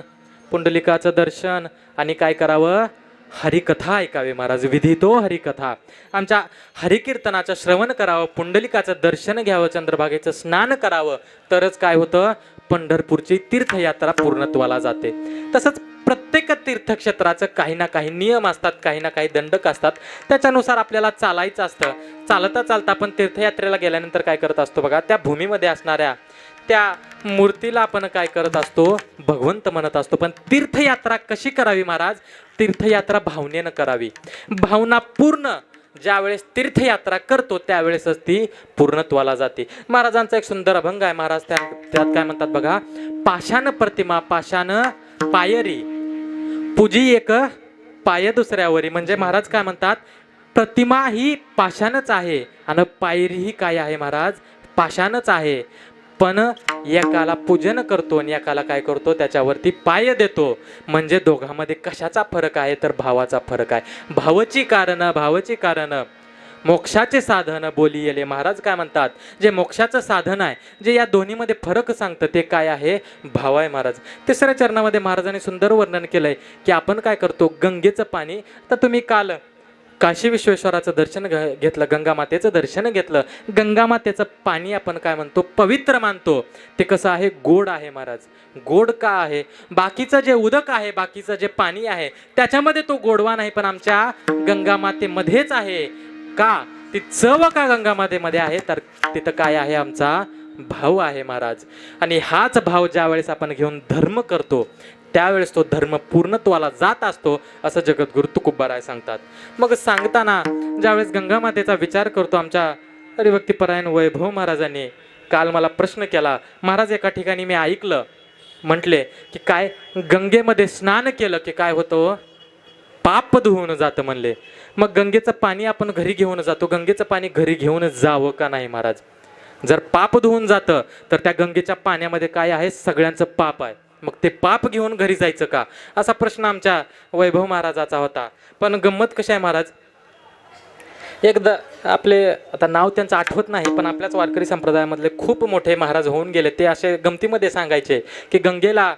पुंडलिकाचं दर्शन आणि काय करावं, हरिकथा ऐकावी महाराज. विधितो हरिकथा. आमच्या हरिकीर्तनाचं श्रवण करावं, पुंडलिकाचं दर्शन घ्यावं, चंद्रभागेचं स्नान करावं, तरच काय होतं, पंढरपूरची तीर्थयात्रा पूर्णत्वाला जाते. तसंच प्रत्येक तीर्थक्षेत्राचं काही ना काही नियम असतात, काही ना काही दंडक असतात, त्याच्यानुसार आपल्याला चालायचं असतं. चालता चालता आपण तीर्थयात्रेला गेल्यानंतर काय करत असतो बघा, त्या भूमीमध्ये असणाऱ्या त्या मूर्तीला आपण काय करत असतो, भगवंत म्हणत असतो. पण तीर्थयात्रा कशी करावी महाराज, तीर्थयात्रा भावनेनं करावी. भावनापूर्ण ज्यावेळेस तीर्थयात्रा करतो त्यावेळेसच ती पूर्णत्वाला जाते. महाराजांचा एक सुंदर अभंग आहे महाराज, त्यात काय म्हणतात बघा, पाषाण प्रतिमा पाषाण पायरी, पूजी एक पाय दुसऱ्यावरी. म्हणजे महाराज काय म्हणतात, प्रतिमा ही पाषाणच आहे आणि पायरी ही काय आहे महाराज, पाषाणच आहे. पण एकाला पूजन करतो आणि एकाला काय करतो, त्याच्यावरती पाय देतो. म्हणजे दोघांमध्ये कशाचा फरक आहे तर भावाचा फरक आहे. भावाची कारण मोक्षाचे साधन बोली येले. महाराज काय म्हणतात, जे मोक्षाचं साधन आहे, जे या दोन्हीमध्ये फरक सांगतं ते काय आहे, भाव आहे महाराज. तिसऱ्या चरणामध्ये महाराजांनी सुंदर वर्णन केलंय की आपण काय करतो, गंगेचं पाणी. तर तुम्ही काल काशी विश्वेश्वराचं दर्शन घेतलं, गंगा मातेचं दर्शन घेतलं. गंगा मातेचं पाणी आपण काय म्हणतो, पवित्र मानतो. ते कसं आहे, गोड आहे महाराज. गोड का आहे, बाकीचं जे उदक आहे, बाकीचं जे पाणी आहे त्याच्यामध्ये तो गोडवा नाही, पण आमच्या गंगा मातेमध्येच आहे. का ती चव का गंगा मातेमध्ये आहे, तर तिथं काय आहे, आमचा भाव आहे महाराज. आणि हाच भाव ज्या वेळेस आपण घेऊन धर्म करतो त्यावेळेस तो धर्म पूर्णत्वाला जात असतो, असं जगद्गुरु तुकोबाराय सांगतात. मग सांगताना ज्यावेळेस गंगा मातेचा विचार करतो, आमच्या हरिभक्तीपरायण वैभव महाराजांनी काल मला प्रश्न केला. महाराज एका ठिकाणी मी ऐकलं, म्हटले की काय, गंगेमध्ये स्नान केलं की काय होतं, पाप धुवून जातं म्हणले. मग गंगेचं पाणी आपण घरी घेऊन जातो, गंगेचं पाणी घरी घेऊन जावं का नाही महाराज. जर पाप धुवून जातं तर त्या गंगेच्या पाण्यामध्ये काय आहे, सगळ्यांचं पाप आहे. मग ते पाप घेऊन घरी जायचं का, असा प्रश्न आमच्या वैभव महाराजाचा होता. पण गंमत कशी आहे महाराज, एकदा आपले आता नाव त्यांचं आठवत नाही, पण आपल्याच वारकरी संप्रदायामधले खूप मोठे महाराज होऊन गेले. ते असे गमतीमध्ये सांगायचे की गंगेला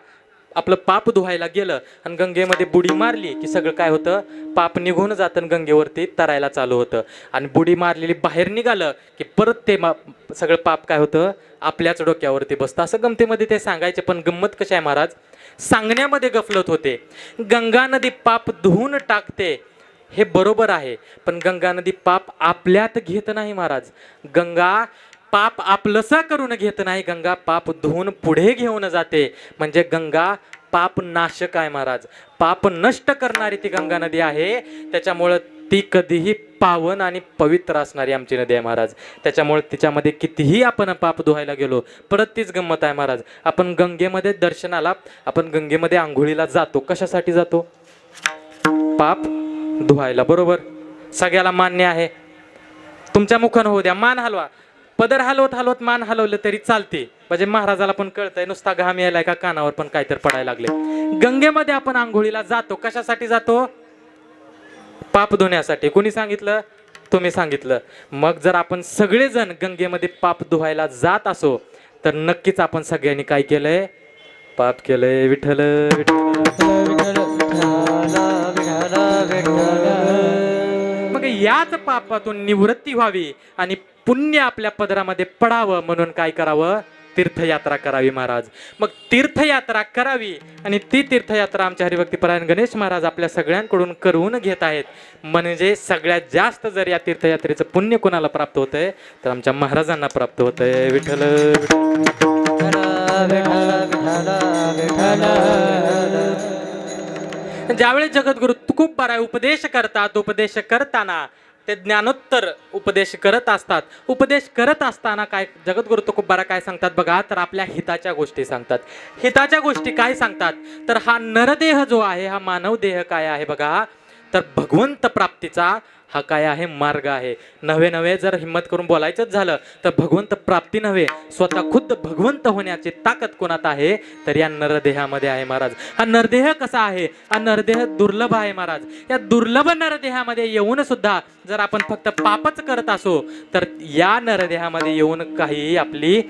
आपलं पाप धुवायला गेलं आणि गंगेमध्ये बुडी मारली की सगळं काय होतं, पाप निघून जातं, गंगेवरती तरायला चालू होतं. आणि बुडी मारलेली बाहेर निघालं की परत ते सगळं पाप काय होतं, आपल्याच डोक्यावरती बसतं. असं गमतीमध्ये ते सांगायचे. पण गंमत कशी आहे महाराज, सांगण्यामध्ये गफलत होते. गंगा नदी पाप धुवून टाकते हे बरोबर आहे, पण गंगा नदी पाप आपल्यात घेत नाही महाराज. गंगा पाप आपलंसं करून घेत नाही, गंगा पाप धुवून पुढे घेऊन जाते. म्हणजे गंगा पाप नाशक आहे महाराज, पाप नष्ट करणारी ती गंगा नदी आहे. त्याच्यामुळं ती कधीही पावन आणि पवित्र असणारी आमची नदी आहे महाराज. त्याच्यामुळे तिच्यामध्ये कितीही आपण पाप धुवायला गेलो, परत तीच गंमत आहे महाराज. आपण गंगेमध्ये दर्शनाला, आपण गंगेमध्ये आंघोळीला जातो, कशासाठी जातो, पाप धुवायला. बरोबर, सगळ्याला मान्य आहे. तुमच्या मुखानं होऊ द्या, मान हलवा, पदर हलवत हलवत मान हलवलं तरी चालते. म्हणजे महाराजाला पण कळतंय, नुसता घाम यायलाय का कानावर पण काहीतरी पडायला लागले. गंगेमध्ये आपण आंघोळीला जातो, कशासाठी जातो, पाप धुण्यासाठी. कोणी सांगितलं, तुम्ही सांगितलं. मग जर आपण सगळेजण गंगेमध्ये पाप धुवायला जात असो तर नक्कीच आपण सगळ्यांनी काय केलंय, पाप केलंय. विठ्ठल मग याच पापातून निवृत्ती व्हावी आणि पुण्य आपल्या पदरामध्ये पडावं म्हणून काय करावं, तीर्थयात्रा करावी महाराज. मग तीर्थयात्रा करावी आणि ती तीर्थयात्रा आमच्या हरिभक्तीपरायण गणेश महाराज आपल्या सगळ्यांकडून करून घेत आहेत. म्हणजे सगळ्यात जास्त जर या तीर्थयात्रेचं पुण्य कोणाला प्राप्त होतंय तर आमच्या महाराजांना प्राप्त होतंय. विठ्ठल ज्यावेळेस जगद्गुरु तुकोबाराय उपदेश करतात, उपदेश करताना ते ज्ञानोत्तर उपदेश करत असतात. उपदेश करत असताना काय जगद्गुरु तुकोबारा काय सांगतात बघा, तर आपल्या हिताच्या गोष्टी सांगतात. हिताच्या गोष्टी काय सांगतात, तर हा नरदेह जो आहे, हा मानव देह काय आहे बघा, तर भगवंत प्राप्तीचा हा काय आहे, मार्ग आहे. नव्हे नव्हे जर हिंमत करून बोलायचंच झालं तर भगवंत प्राप्ती नव्हे, स्वतः खुद्द भगवंत होण्याची ताकद कोणात आहे, तर या नरदेहामध्ये आहे महाराज. हा नरदेह कसा आहे, हा नरदेह दुर्लभ आहे महाराज. या दुर्लभ नरदेहामध्ये येऊन सुद्धा जर आपण फक्त पापच करत असो, तर या नरदेहामध्ये येऊन काही आपली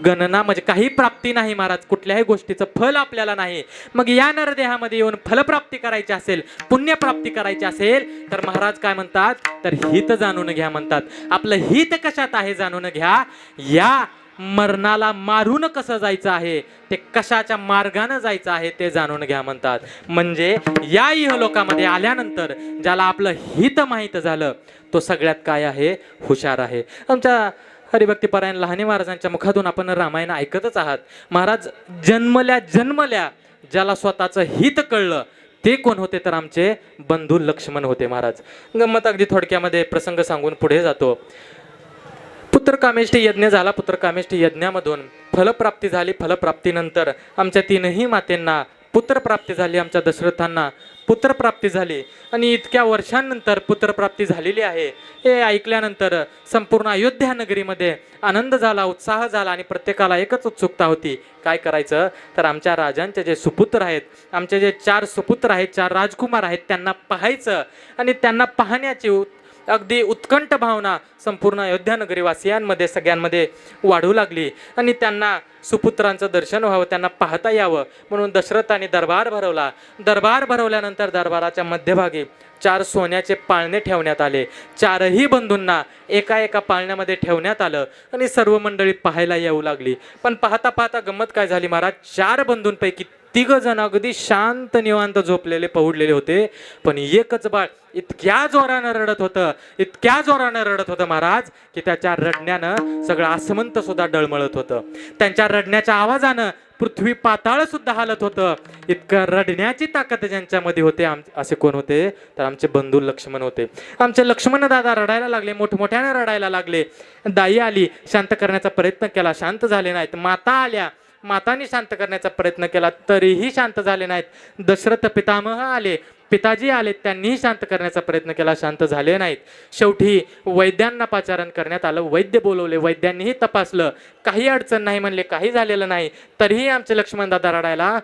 गणना म्हणजे काही प्राप्ती नाही महाराज, कुठल्याही गोष्टीचं फल आपल्याला नाही. मग या नरदेहामध्ये येऊन फलप्राप्ती करायची असेल, पुण्यप्राप्ती करायची असेल, तर महाराज काय म्हणतात, तर हित जाणून घ्या म्हणतात. आपलं हित कशात आहे जाणून घ्या. या मरणाला मारून कसं जायचं आहे, ते कशाच्या मार्गाने जायचं आहे ते जाणून घ्या म्हणतात. म्हणजे या इहलोकामध्ये आल्यानंतर ज्याला आपलं हित माहीत झालं, तो सगळ्यात काय आहे, हुशार आहे. आमच्या हरिभक्तीपरायण लहानी महाराजांच्या मुखातून आपण रामायण ऐकतच आहात. महाराज जन्मल्या जन्मल्या ज्याला स्वतःचं हित कळलं ते कोण होते, तर आमचे बंधू लक्ष्मण होते महाराज. गंमत अगदी थोडक्यामध्ये प्रसंग सांगून पुढे जातो. पुत्रकामेष्टी यज्ञ झाला. पुत्रकामेष्टी यज्ञामधून फलप्राप्ती झाली. फलप्राप्तीनंतर आमच्या तीनही मातेंना पुत्रप्राप्ती झाली. आमच्या दशरथांना पुत्रप्राप्ती झाली आणि इतक्या वर्षांनंतर पुत्रप्राप्ती झालेली आहे हे ऐकल्यानंतर संपूर्ण अयोध्या नगरीमध्ये आनंद झाला, उत्साह झाला आणि प्रत्येकाला एकच उत्सुकता होती, काय करायचं, तर आमच्या राजांचे जे सुपुत्र आहेत, आमचे जे 4 सुपुत्र आहेत, 4 राजकुमार आहेत, त्यांना पाहायचं आणि त्यांना पाहण्याची अगदी उत्कंठ भावना संपूर्ण अयोध्या नगरीवासियांमध्ये सगळ्यांमध्ये वाढू लागली आणि त्यांना सुपुत्रांचं दर्शन व्हावं, त्यांना पाहता यावं म्हणून दशरथाने दरबार भरवला. दरबार भरवल्यानंतर दरबाराच्या मध्यभागी 4 सोन्याचे पाळणे ठेवण्यात आले. 4ही बंधूंना एका एका पाळण्यामध्ये ठेवण्यात आलं आणि सर्व मंडळी पाहायला येऊ लागली. पण पाहता पाहता गंमत काय झाली महाराज, 4 बंधूंपैकी 3 जण अगदी शांत निवांत झोपलेले पहुडलेले होते, पण एकच बाळ इतक्या जोरानं रडत होतं, इतक्या जोरानं रडत होतं महाराज, की त्याच्या रडण्यानं सगळं आसमंत सुद्धा डळमळत होतं. त्यांच्या रडण्याच्या आवाजानं पृथ्वी पाताळ सुद्धा हालत होतं. इतकं रडण्याची ताकद ज्यांच्यामध्ये होते असे कोण होते, तर आमचे बंधू लक्ष्मण होते. आमचे लक्ष्मण दादा रडायला लागले, मोठमोठ्याने रडायला लागले. दाई आली, शांत करण्याचा प्रयत्न केला, शांत झाले नाहीत. माता आल्या, मातांनी शांत करण्याचा प्रयत्न केला, तरीही शांत झाले नाहीत. दशरथ पितामह आले, पिताजी आले, त्यांनीही शांत करण्याचा प्रयत्न केला, शांत झाले नाहीत. शेवटी वैद्यांना पाचारण करण्यात आलं, वैद्य बोलवले, वैद्यांनीही तपासलं, काही अडचण नाही म्हणले, काही झालेलं नाही. तरीही आमचे लक्ष्मण दादा रडायला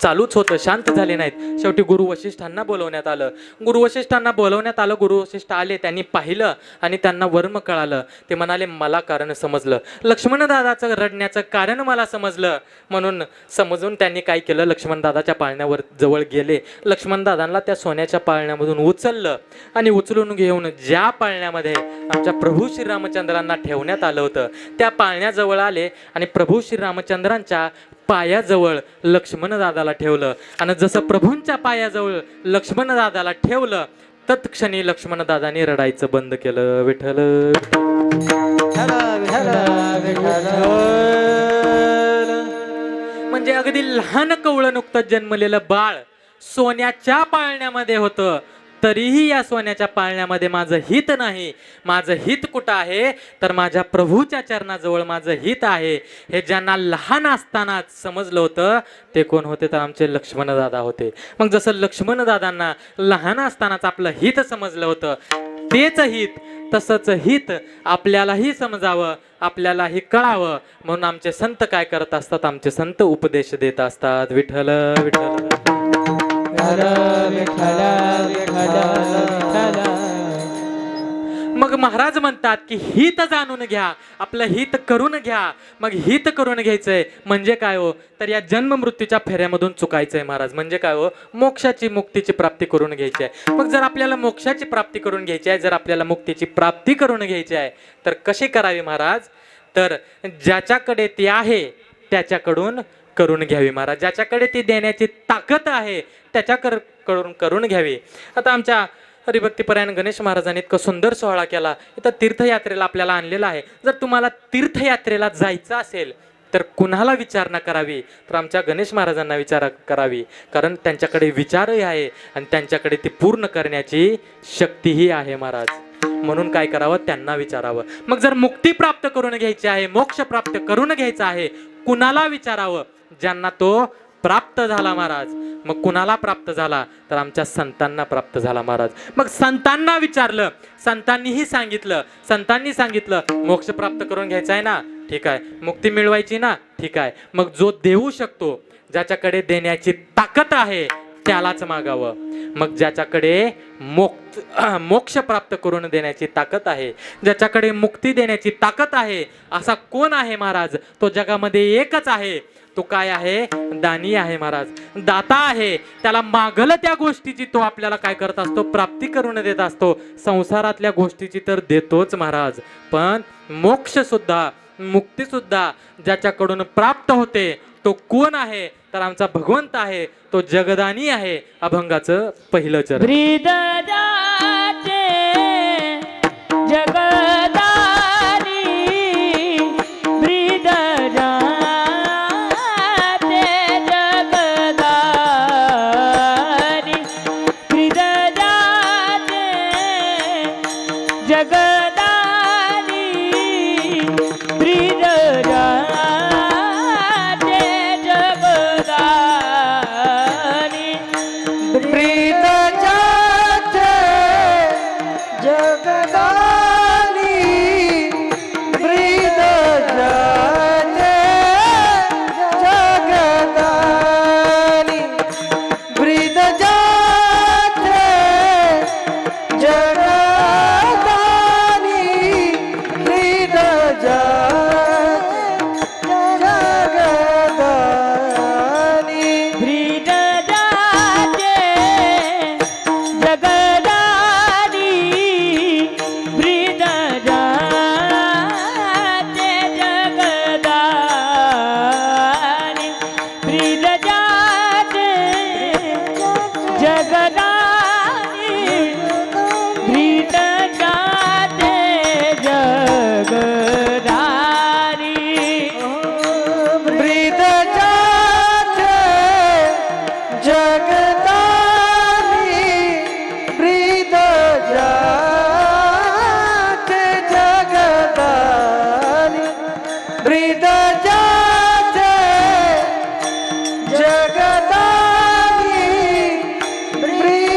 चालूच होतं, शांत झाले नाहीत. शेवटी गुरु वशिष्ठांना बोलवण्यात आलं. गुरु वशिष्ठांना बोलवण्यात आलं. गुरु वशिष्ठ आले, त्यांनी पाहिलं आणि त्यांना वर्म कळालं. ते म्हणाले, मला कारण समजलं, लक्ष्मण दादाचं रडण्याचं कारण मला समजलं. म्हणून समजून त्यांनी काय केलं, लक्ष्मण दादाच्या पाळण्यावर जवळ गेले, लक्ष्मण दादांना त्या सोन्याच्या पाळण्यामधून उचललं आणि उचलून घेऊन ज्या पाळण्यामध्ये आमच्या प्रभू श्रीरामचंद्रांना ठेवण्यात आलं होतं त्या पाळण्याजवळ आले आणि प्रभू श्रीरामचंद्रांच्या पायाजवळ लक्ष्मण दादाला ठेवलं. आणि जसं प्रभूंच्या पायाजवळ लक्ष्मण दादाला ठेवलं, तत्क्षणी लक्ष्मण दादाने रडायचं बंद केलं. विठ्ठल म्हणजे अगदी लहान कवळं नुकतं जन्मलेलं बाळ सोन्याच्या पाळण्यामध्ये होतं, तरीही या सोन्याच्या पाळण्यामध्ये माझं हित नाही. माझं हित कुठं आहे, तर माझ्या प्रभूच्या चरणाजवळ माझं हित आहे. हे ज्यांना लहान असतानाच समजलं होतं ते कोण होते, तर आमचे लक्ष्मण दादा होते. मग जसं लक्ष्मण दादांना लहान असतानाच आपलं हित समजलं होतं, तेच हित तसंच हित आपल्यालाही समजावं, आपल्यालाही कळावं म्हणून आमचे संत काय करत असतात, आमचे संत उपदेश देत असतात. विठ्ठल विठ्ठल मग महाराज म्हणतात की हित जाणून घ्या, आपलं हित करून घ्या. मग हित करून घ्यायचंय म्हणजे काय हो, तर या जन्म मृत्यूच्या फेऱ्यामधून चुकायचंय महाराज. म्हणजे काय हो, मोक्षाची मुक्तीची प्राप्ती करून घ्यायची आहे. मग जर आपल्याला मोक्षाची प्राप्ती करून घ्यायची आहे, जर आपल्याला मुक्तीची प्राप्ती करून घ्यायची आहे, तर कशी करावी महाराज, तर ज्याच्याकडे ती आहे त्याच्याकडून करून घ्यावी महाराज. ज्याच्याकडे ती देण्याची ताकद आहे त्याच्याकडून करून घ्यावी. आता आमच्या हरिभक्तीपरायण गणेश महाराजांनी इतका सुंदर सोहळा केला. इथं तीर्थयात्रेला आपल्याला आणलेला आहे. जर तुम्हाला तीर्थयात्रेला जायचं असेल तर कुणाला विचारणा करावी, तर आमच्या गणेश महाराजांना विचार करावी, कारण त्यांच्याकडे विचारही आहे आणि त्यांच्याकडे ती पूर्ण करण्याची शक्तीही आहे महाराज. म्हणून काय करावं, त्यांना विचारावं. मग जर मुक्ती प्राप्त करून घ्यायची आहे, मोक्ष प्राप्त करून घ्यायचा आहे, कुणाला विचारावं, ज्यांना तो प्राप्त झाला महाराज. मग कुणाला प्राप्त झाला, तर आमच्या संतांना प्राप्त झाला महाराज. मग संतांना विचारलं, संतांनीही सांगितलं, संतांनी सांगितलं मोक्ष प्राप्त करून घ्यायचा आहे ना, ठीक आहे. मुक्ती मिळवायची ना, ठीक आहे. मग जो देऊ शकतो, ज्याच्याकडे देण्याची ताकद आहे, त्यालाच मागावं. मग ज्याच्याकडे मोक्ष प्राप्त करून देण्याची ताकद आहे, ज्याच्याकडे मुक्ती देण्याची ताकद आहे, असा कोण आहे महाराज? तो जगामध्ये एकच आहे. तो काय आहे? दानी आहे महाराज, दाता आहे. त्याला मागलं त्या गोष्टीची तो आपल्याला काय करत असतो? प्राप्ती करून देत असतो. संसारातल्या गोष्टीची तर देतोच महाराज, पण मोक्ष सुद्धा, मुक्ती सुद्धा ज्याच्याकडून प्राप्त होते तो कोण आहे? तर आमचा भगवंत आहे, तो जगदानी आहे. अभंगाचं पहिलं चरण. ब्रीद जाते जगदानी, ब्रीद जाते जगदानी, ब्रीद जाते जगदानी, ब्रीद जाते जगदानी, ब्रीद जाते जगदानी, ब्रीद जाते जगदानी, ब्रीद जाते जगदानी, ब्रीद जाते जगदानी. ब्रीद जाते जगदानी, ब्रीद जाते जगदानी, ब्रीद जाते जगदानी, ब्रीद जाते जगदानी. ब्रीद जाते जगदानी, ब्रीद जाते जगदानी, ब्रीद जाते जगदानी, ब्रीद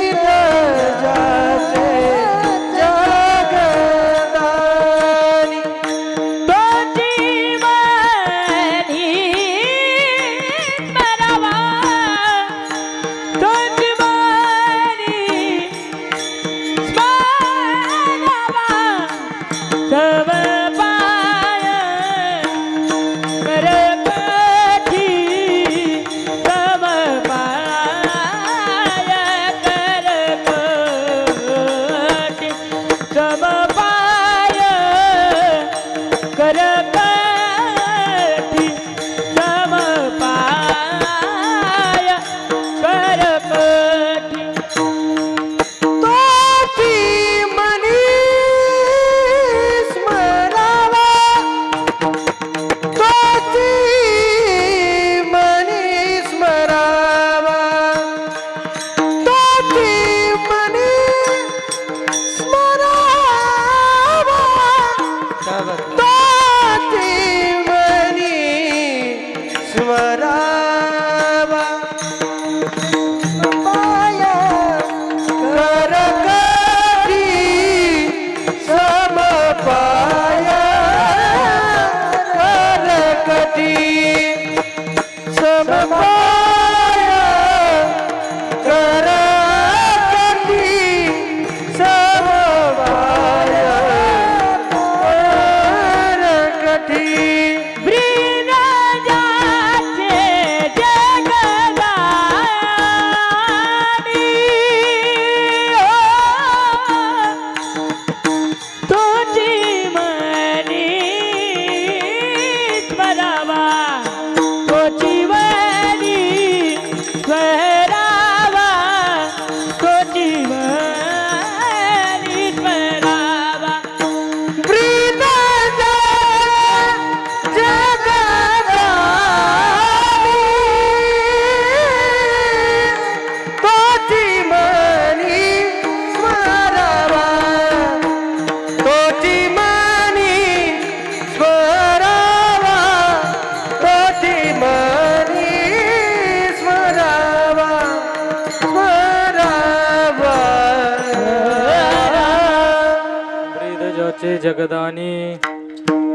जगाचे जगदानी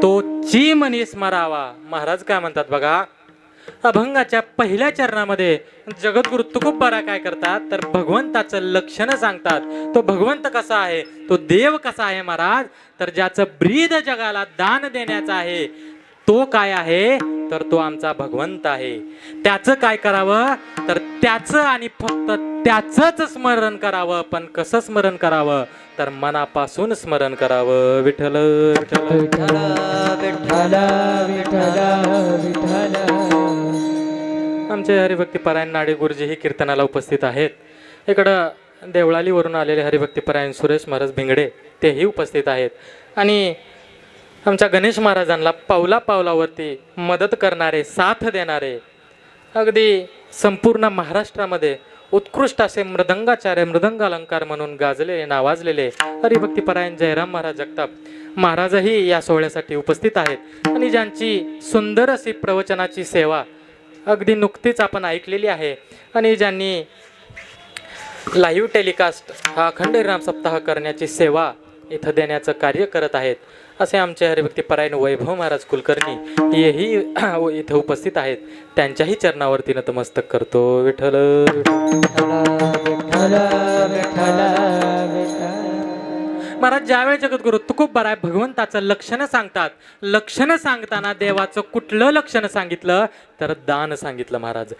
तोची मनी स्मरावा. महाराज काय म्हणतात बघा, अभंगाच्या पहिल्या चरणामध्ये जगद्गुरु तुकोबरा काय करतात तर भगवंताचं लक्षण सांगतात. तो भगवंत कसा आहे, तो देव कसा आहे महाराज, तर ज्याचं ब्रीद जगाला दान देण्याचं आहे तो काय आहे तर तो आमचा भगवंत आहे. त्याचं काय करावं तर त्याचं आणि फक्त त्याचंच स्मरण करावं. पण कसं स्मरण करावं तर मनापासून स्मरण करावं. विठ्ठल विठ्ठल विठ्ठल विठ्ठल विठ्ठल विठ्ठल. आमचे हरिभक्तीपरायण नाडे गुरुजी ही कीर्तनाला उपस्थित आहेत. इकडं देवळालीवरून आलेले हरिभक्तीपरायण सुरेश महाराज भिंगडे तेही उपस्थित आहेत. आणि आमच्या गणेश महाराजांना पावला पावलावरती मदत करणारे, साथ देणारे, अगदी संपूर्ण महाराष्ट्रामध्ये उत्कृष्ट असे मृदंगाचार्य, मृदंग अलंकार म्हणून गाजलेले, नावाजलेले हरिभक्तीपरायण जयराम महाराज जगताप महाराजही या सोहळ्यासाठी उपस्थित आहेत. आणि ज्यांची सुंदर अशी प्रवचनाची सेवा अगदी नुकतीच आपण ऐकलेली आहे आणि ज्यांनी लाईव्ह टेलिकास्ट हा अखंड हरिनाम सप्ताह करण्याची सेवा इथं देण्याचं कार्य करत आहेत असे आमचे हरिभक्तीपरायण वैभव महाराज कुलकर्णी हेही इथं उपस्थित आहेत. त्यांच्याही चरणावरती नतमस्तक करतो. विठ्ठल महाराज ज्यावेळी जगद्गुरु तुकोबराय भगवंताचं लक्षण सांगतात, लक्षण सांगताना देवाचं कुठलं लक्षण सांगितलं तर दान सांगितलं. महाराज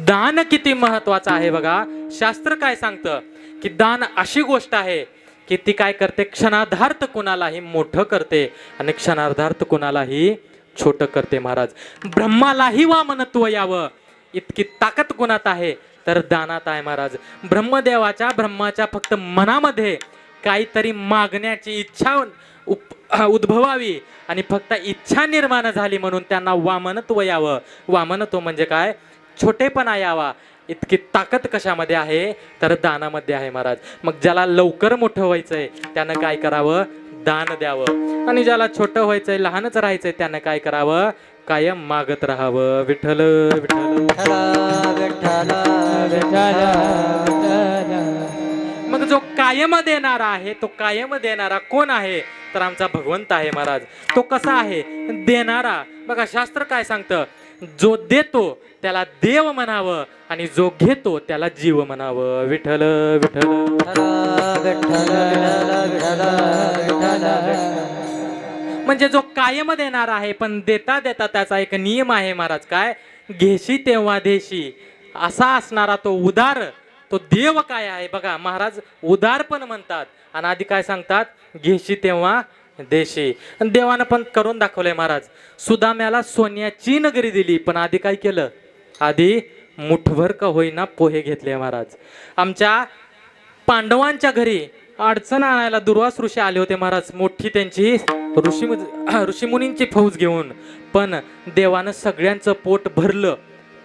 दान किती महत्वाचं आहे बघा. शास्त्र काय सांगतं की दान अशी गोष्ट आहे की ती काय करते, क्षणार्धार्थ कुणालाही मोठं करते आणि क्षणार्धार्थ कुणालाही छोटं करते. महाराज ब्रह्मालाही वामनत्व यावं इतकी ताकद कुणात आहे तर दानात आहे. महाराज ब्रह्माच्या फक्त मनामध्ये काहीतरी मागण्याची इच्छा उद्भवावी आणि फक्त इच्छा निर्माण झाली म्हणून त्यांना वामनत्व यावं. वामनत्व म्हणजे काय, छोटेपणा यावा. इतकी ताकद कशामध्ये आहे तर दानामध्ये आहे. महाराज मग ज्याला लवकर मोठं व्हायचंय त्यानं काय करावं, दान द्यावं. आणि ज्याला छोटं व्हायचंय, लहानच राहायचंय त्यानं काय करावं, कायम मागत राहावं. विठ्ठल विठ्ठल विठ्ठल विठ्ठल. मग जो कायम देणारा आहे तो कायम देणारा कोण आहे तर आमचा भगवंत आहे. महाराज तो कसा आहे देणारा बघा. शास्त्र काय सांगतं, जो देतो त्याला देव म्हणावं आणि जो घेतो त्याला जीव म्हणावं. विठ्ठल विठ्ठल. म्हणजे जो कायम देणार आहे पण देता देता त्याचा एक नियम आहे महाराज, काय, घेशी तेव्हा देशी असा असणारा तो उदार, तो देव काय आहे बघा. महाराज उदार पण म्हणतात आणि आधी काय सांगतात, घेशी तेव्हा देशी. देवानं पण करून दाखवलंय. महाराज सुदाम्याला सोन्याची नगरी दिली पण आधी काय केलं, आधी मुठभर का होईना पोहे घेतले. महाराज आमच्या पांडवांच्या घरी अडचण आणायला दुर्वास ऋषी आले होते. महाराज मोठी त्यांची ऋषीमुनींची फौज घेऊन, पण देवानं सगळ्यांचं पोट भरलं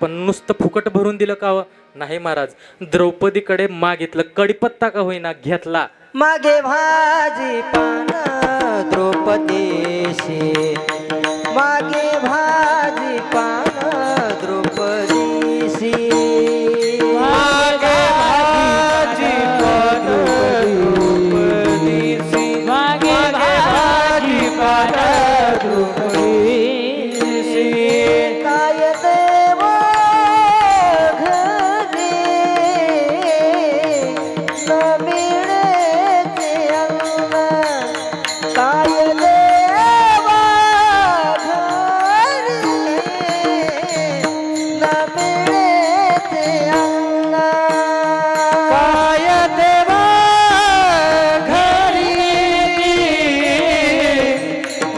पण नुसतं फुकट भरून दिलं का नाही. महाराज द्रौपदीकडे मागितलं, कडीपत्ता का होईना घेतला. मागे भाजी पान द्रौपदीशी, मागे भाजी पान द्रौपदीशी, मागे भाजी पान द्रौपदीशी, मागे भाजी पान द्रौपदीशी. काय देव घरी न मिळते अन्न, काय देवा घरी न मिळते अन्न, काय देवा घरी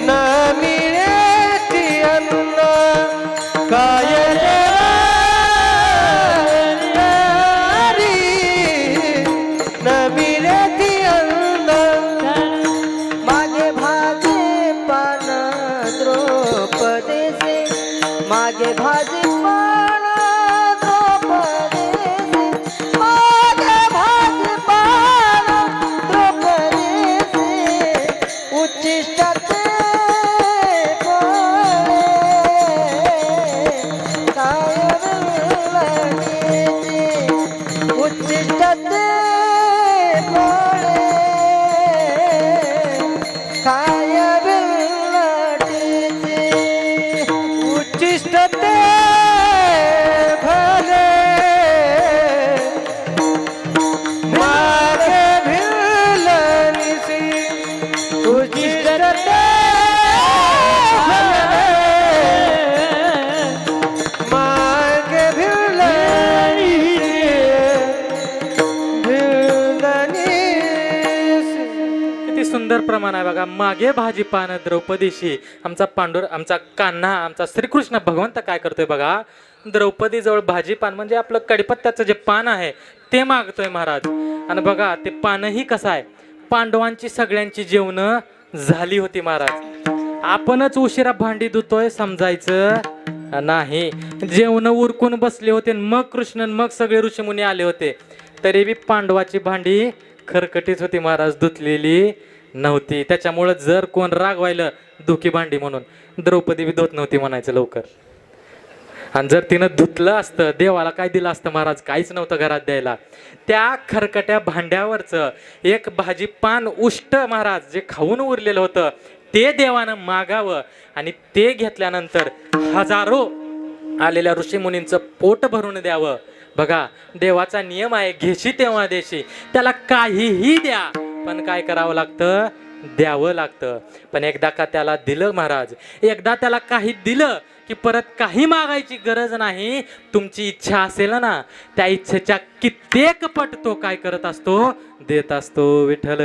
न मिळते अन्न, काय देवा घरी न मिळते अन्न. मागे भाजी पान द्रौपदीशी, मागे भाजी पान द्रौपदीशी, मागे भाजी पान द्रौपदीशी. उच्चिष्टाचे फळे काय विलगीची, उच्चिष्टाचे फळे काय सुंदर प्रमाण आहे बघा. मागे भाजी पान द्रौपदीशी आमचा आमचा कान्हा, आमचा श्रीकृष्ण भगवंत काय करतोय बघा. द्रौपदी जवळ भाजी पान म्हणजे आपलं कडीपत्त्याचं जे पान आहे ते मागतोय महाराज. आणि बघा ते पानही कसं आहे, पांडवांची सगळ्यांची जेवणं झाली होती महाराज. आपणच उशिरा भांडी धुतोय समजायचं नाही. जेवण उरकून बसले होते मग कृष्ण मग सगळे ऋषीमुनी आले होते, तरी बी पांडवाची भांडी खरकटीच होती महाराज, धुतलेली नव्हती. त्याच्यामुळं जर कोण रागवायलं धुकी भांडी म्हणून, द्रौपदी बी धुत नव्हती म्हणायचं लवकर. आणि जर तिनं धुतलं असतं देवाला काय दिलं असतं महाराज, काहीच नव्हतं घरात द्यायला. त्या खरकट्या भांड्यावरचं एक भाजी पान उष्ट महाराज जे खाऊन उरलेलं होतं ते देवानं मागावं आणि ते घेतल्यानंतर हजारो आलेल्या ऋषीमुनींचं पोट भरून द्यावं. बघा देवाचा नियम आहे, घेशी तेव्हा देशी. त्याला काहीही द्या पण काय करावं लागतं, द्यावं लागतं. पण एकदा का त्याला दिलं महाराज, एकदा त्याला काही दिलं की परत काही मागायची गरज नाही. तुमची इच्छा असेल ना, त्या इच्छेच्या कित्येक पट तो काय करत असतो, देत असतो. विठ्ठल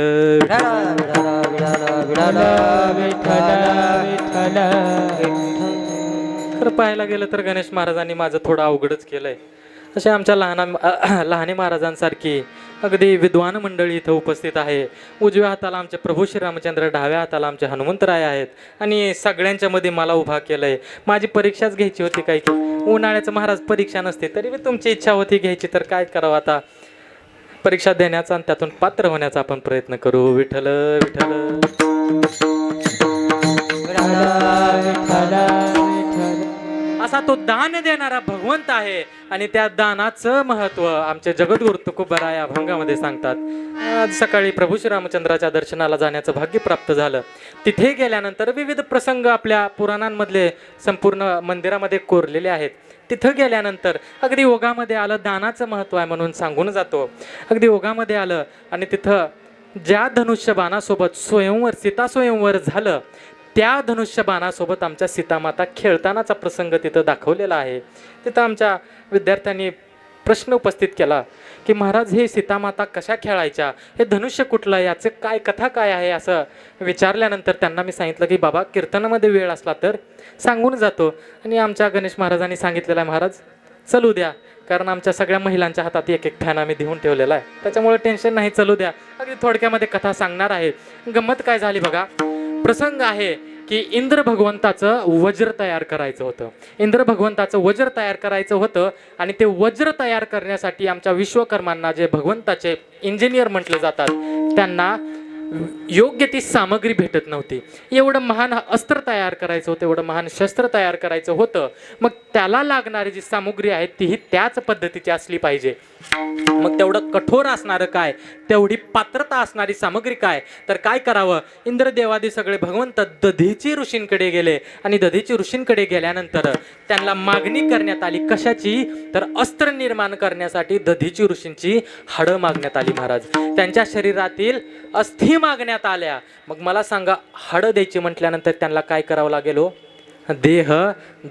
खरं पाहायला गेलं तर गणेश महाराजांनी माझं थोडं अवघडच केलंय. असे आमच्या लहाने महाराजांसारखी अगदी विद्वान मंडळी इथं उपस्थित आहे. उजव्या हाताला आमचे प्रभू श्रीरामचंद्र, डाव्या हाताला आमचे हनुमंतराय आहेत आणि सगळ्यांच्या मध्ये मला उभा केलंय. माझी परीक्षाच घ्यायची होती काय की, उन्हाळ्याचं महाराज परीक्षा नसते तरी मी तुमची इच्छा होती घ्यायची, तर काय करावं आता, परीक्षा देण्याचा आणि त्यातून पात्र होण्याचा आपण प्रयत्न करू. विठ्ठल विठ्ठल असा तो दान देणारा भगवंत आहे. आणि त्या दानाचं महत्व आमचे जगद्गुरु तुकोबराय अभंगामध्ये सांगतात. आज सकाळी प्रभू श्रीरामचंद्राच्या दर्शनाला जाण्याचं भाग्य प्राप्त झालं. तिथे गेल्यानंतर विविध प्रसंग आपल्या पुराणांमधले संपूर्ण मंदिरामध्ये कोरलेले आहेत. तिथं गेल्यानंतर अगदी ओघामध्ये आलं, दानाचं महत्व आहे म्हणून सांगून जातो. अगदी ओघामध्ये आलं आणि तिथं ज्या धनुष्यबाणासोबत स्वयंवर, सीता स्वयंवर झालं, त्या धनुष्यबाणासोबत आमच्या सीतामाता खेळतानाचा प्रसंग तिथं दाखवलेला आहे. तिथं आमच्या विद्यार्थ्यांनी प्रश्न उपस्थित केला की महाराज हे सीतामाता कशा खेळायच्या, हे धनुष्य कुठलं, याचे काय कथा काय आहे, असं विचारल्यानंतर त्यांना मी सांगितलं की बाबा कीर्तनामध्ये वेळ असला तर सांगून जातो. आणि आमच्या गणेश महाराजांनी सांगितलेलं आहे महाराज चलू द्या, कारण आमच्या सगळ्या महिलांच्या हातात एक एक फॅन आम्ही देऊन ठेवलेला आहे, त्याच्यामुळे टेन्शन नाही, चलू द्या. अगदी थोडक्यामध्ये कथा सांगणार आहे. गंमत काय झाली बघा. प्रसंग आहे की इंद्र भगवंताचं वज्र तयार करायचं होतं. इंद्र भगवंताचं वज्र तयार करायचं होतं आणि ते वज्र तयार करण्यासाठी आमच्या विश्वकर्मांना, जे भगवंताचे इंजिनियर म्हटले जातात, त्यांना योग्य ती सामग्री भेटत नव्हती. एवढं महान अस्त्र तयार करायचं होतं, एवढं महान शस्त्र तयार करायचं होतं. मग त्याला लागणारी जी सामग्री आहे तीही त्याच पद्धतीची असली पाहिजे. मग तेवढं कठोर असणारं काय, तेवढी पात्रता असणारी सामग्री काय, तर काय करावं. इंद्रदेवादी सगळे भगवंत दधीची ऋषींकडे गेले आणि दधीची ऋषींकडे गेल्यानंतर त्यांना मागणी करण्यात आली. कशाची, तर अस्त्र निर्माण करण्यासाठी दधीची ऋषींची हाडं मागण्यात आली महाराज. त्यांच्या शरीरातील अस्थी मागण्यात आल्या. मग मला सांगा, हाडं द्यायची म्हटल्यानंतर त्यांना काय करावं लागेल हो, देह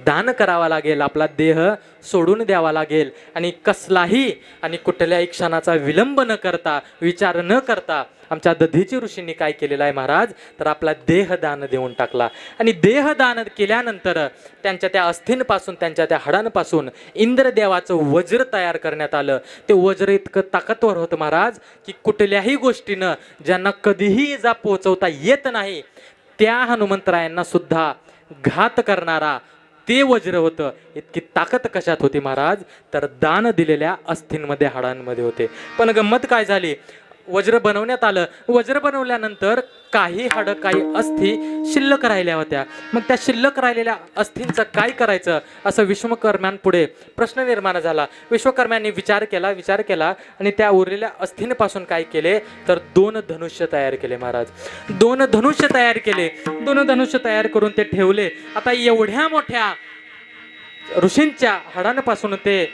दान करावा लागेल, आपला देह सोडून द्यावा लागेल. आणि कसलाही आणि कुठल्याही क्षणाचा विलंब न करता, विचार न करता आमच्या दधीची ऋषींनी काय केलेलं आहे महाराज, तर आपला देह दान देऊन टाकला. आणि देह दान केल्यानंतर त्यांच्या त्या अस्थींपासून, त्यांच्या त्या हाडांपासून इंद्रदेवाचं वज्र तयार करण्यात आलं. ते वज्र इतकं ताकदवर होतं महाराज की कुठल्याही गोष्टीनं ज्यांना कधीही इजा पोहोचवता येत नाही त्या हनुमंतरायांना सुद्धा घात करणारा ते वज्र होतं. इतकी ताकद कशात होती महाराज, तर दान दिलेल्या अस्थींमध्ये, हाडांमध्ये होते. पण गंमत काय झाली, वज्र बनवण्यात आलं. वज्र बनवल्यानंतर काही हाडं, काही अस्थी शिल्लक राहिल्या होत्या. मग त्या शिल्लक राहिलेल्या अस्थींचं काय करायचं, असं विश्वकर्म्यांपुढे प्रश्न निर्माण झाला. विश्वकर्म्यांनी विचार केला आणि त्या उरलेल्या अस्थींपासून काय केले, तर 2 धनुष्य तयार केले महाराज. 2 धनुष्य तयार केले. 2 धनुष्य तयार करून ते ठेवले. आता एवढ्या मोठ्या ऋषींच्या हाडांपासून ते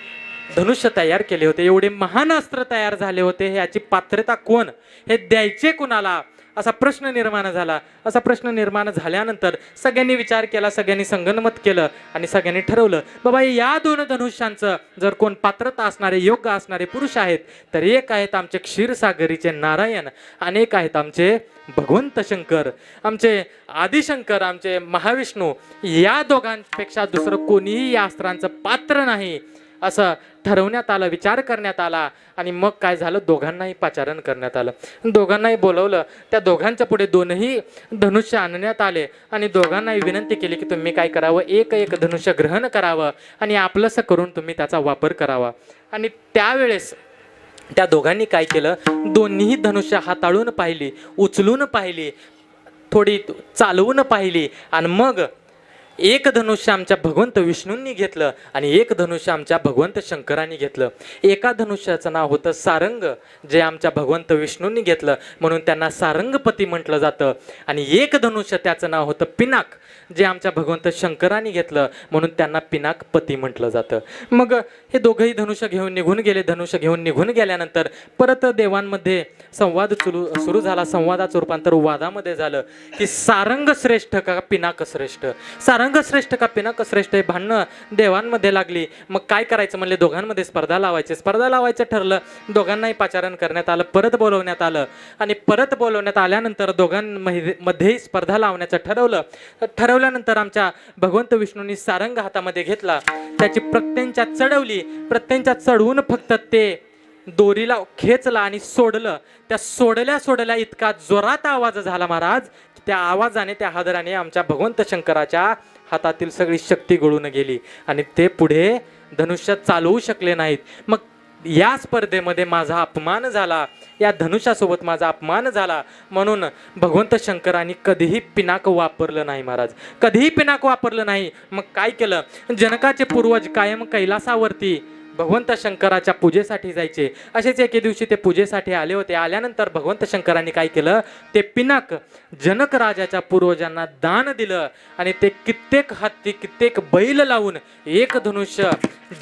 धनुष्य तयार केले होते, एवढे महान अस्त्र तयार झाले होते. ह्याची पात्रता कोण, हे द्यायचे कुणाला, असा प्रश्न निर्माण झाला. असा प्रश्न निर्माण झाल्यानंतर सगळ्यांनी विचार केला, सगळ्यांनी संगनमत केलं आणि सगळ्यांनी ठरवलं बाबा या दोन धनुष्यांचं जर कोण पात्रता असणारे, योग्य असणारे पुरुष आहेत तर एक आहेत आमचे क्षीरसागरीचे नारायण आणि एक आहेत आमचे भगवंत शंकर, आमचे आदिशंकर, आमचे महाविष्णू. या दोघांपेक्षा दुसरं कोणीही या अस्त्रांचं पात्र नाही असं ठरवण्यात आलं, विचार करण्यात आला. आणि मग काय झालं, दोघांनाही पाचारण करण्यात आलं, दोघांनाही बोलवलं. त्या दोघांच्या पुढे दोनही धनुष्य आणण्यात आले आणि दोघांनाही विनंती केली की तुम्ही काय करावं, एक एक धनुष्य ग्रहण करावं आणि आपलंसं करून तुम्ही त्याचा वापर करावा. आणि त्यावेळेस त्या दोघांनी काय केलं, दोन्ही धनुष्य हाताळून पाहिली, उचलून पाहिली, थोडी चालवून पाहिली आणि मग एक धनुष्य आमच्या भगवंत विष्णूंनी घेतलं आणि एक धनुष्य आमच्या भगवंत शंकरांनी घेतलं. एका धनुष्याचं नाव होतं सारंग, जे आमच्या भगवंत विष्णूंनी घेतलं म्हणून त्यांना सारंगपती म्हटलं जातं. आणि एक धनुष्य त्याचं नाव होतं पिनाक, जे आमच्या भगवंत शंकरांनी घेतलं म्हणून त्यांना पिनाकपती म्हटलं जातं. मग हे दोघंही धनुष्य घेऊन निघून गेले. धनुष्य घेऊन निघून गेल्यानंतर परत देवांमध्ये संवाद सुरू झाला. संवादाचं रूपांतर वादामध्ये झालं की सारंग श्रेष्ठ का पिनाक श्रेष्ठ, सारंग श्रेष्ठ का पिनाक श्रेष्ठ, हे भांडणं देवांमध्ये लागली. मग काय करायचं म्हणले, दोघांमध्ये स्पर्धा लावायची. स्पर्धा लावायचं ठरलं, दोघांनाही पाचारण करण्यात आलं, परत बोलवण्यात आलं आणि परत बोलवण्यात आल्यानंतर दोघांमध्ये स्पर्धा लावण्याचं ठरवल्यानंतर आमच्या भगवंत विष्णूंनी सारंग हातामध्ये घेतला, त्याची प्रत्यंच्या चढवली, प्रत्यंच्या चढवून फक्त ते दोरीला खेचला आणि सोडलं. त्या सोडल्या इतका जोरात आवाज झाला महाराज, त्या आवाजाने, त्या हादराने आमच्या भगवंत शंकराच्या हातातील सगळी शक्ती गळून गेली आणि ते पुढे धनुष्य चालवू शकले नाहीत. मग या स्पर्धेमध्ये माझा अपमान झाला, या धनुष्यासोबत माझा अपमान झाला म्हणून भगवंत शंकरांनी कधीही पिनाक वापरलं नाही महाराज, कधीही पिनाक वापरलं नाही. मग काय केलं, जनकाचे पूर्वज कायम कैलासावरती भगवंत शंकराच्या पूजेसाठी जायचे. असेच एके दिवशी ते पूजेसाठी आले होते. आल्यानंतर भगवंत शंकरांनी काय केलं, ते पिनाक जनक राजाच्या पूर्वजांना दान दिलं आणि ते कित्येक हत्ती, कित्येक बैल लावून एक धनुष्य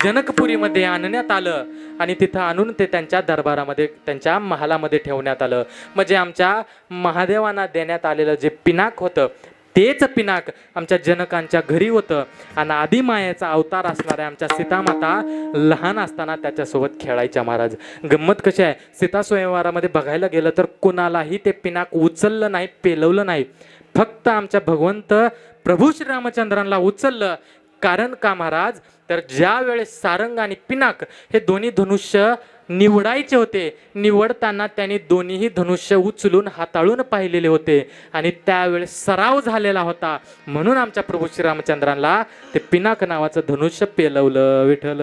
जनकपुरीमध्ये आणण्यात आलं आणि तिथं आणून ते त्यांच्या दरबारामध्ये, त्यांच्या महालामध्ये ठेवण्यात आलं. म्हणजे आमच्या महादेवांना देण्यात आलेलं जे पिनाक होतं तेच पिनाक आमच्या जनकांच्या घरी होतं आणि आदिमायेचा अवतार असणाऱ्या आमच्या सीतामाता लहान असताना त्याच्यासोबत खेळायच्या महाराज. गंमत कशी आहे, सीता स्वयंवरामध्ये बघायला गेलं तर कुणालाही ते पिनाक उचललं नाही, पेलवलं नाही, फक्त आमच्या भगवंत प्रभू श्रीरामचंद्रांना उचललं. कारण का महाराज, तर ज्या वेळेस सारंग आणि पिनाक हे दोन्ही धनुष्य निवडायचे होते, निवडताना त्यांनी दोन्हीही धनुष्य उचलून हाताळून पाहिलेले होते आणि त्यावेळेस सराव झालेला होता म्हणून आमच्या प्रभू श्रीरामचंद्रांना ते पिनाक नावाचं धनुष्य पेलवलं. विठ्ठल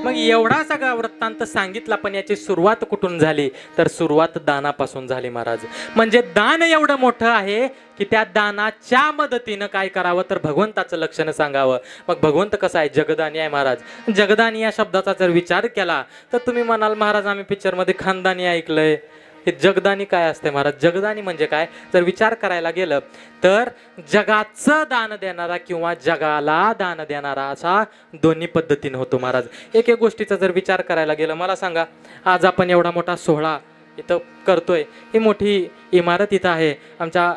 मग एवढा सगळा वृत्तांत सांगितला, पण याची सुरुवात कुठून झाली, तर सुरुवात दानापासून झाली महाराज. म्हणजे दान एवढं मोठं आहे की त्या दानाच्या मदतीनं काय करावं, तर भगवंताचं लक्षण सांगावं. मग भगवंत कसं आहे, जगदानी आहे महाराज. जगदानी या शब्दाचा जर विचार केला तर तुम्ही म्हणाल महाराज आम्ही पिक्चरमध्ये खानदानी ऐकलंय, हे जगदानी काय असते महाराज. जगदानी म्हणजे काय, जर विचार करायला गेलं तर जगाचं दान देणारा किंवा जगाला दान देणारा असा दोन्ही पद्धतीने होतो महाराज. एक गोष्टीचा जर विचार करायला गेलं, मला सांगा आज आपण एवढा मोठा सोहळा इथं करतोय, ही मोठी इमारत इथं आहे, आमच्या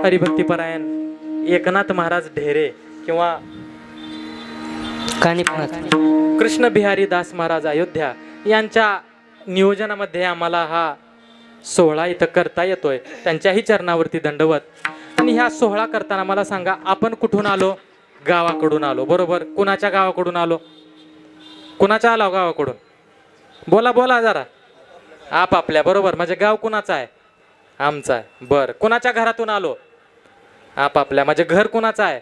हरिभक्तीपरायण एकनाथ महाराज ढेरे किंवा कृष्ण बिहारी दास महाराज अयोध्या यांच्या नियोजनामध्ये आम्हाला हा सोहळा इथं करता येतोय. त्यांच्याही चरणावरती दंडवत. आणि ह्या सोहळा करताना मला सांगा आपण कुठून आलो, गावाकडून आलो बरोबर. कुणाच्या गावाकडून आलो, कुणाच्या आलो गावाकडून, बोला बोला जरा, आपापल्या बरोबर. म्हणजे गाव कुणाचं आहे, आमचं आहे. बर, कुणाच्या घरातून आलो, आपापल्या. म्हणजे घर कुणाचं आहे,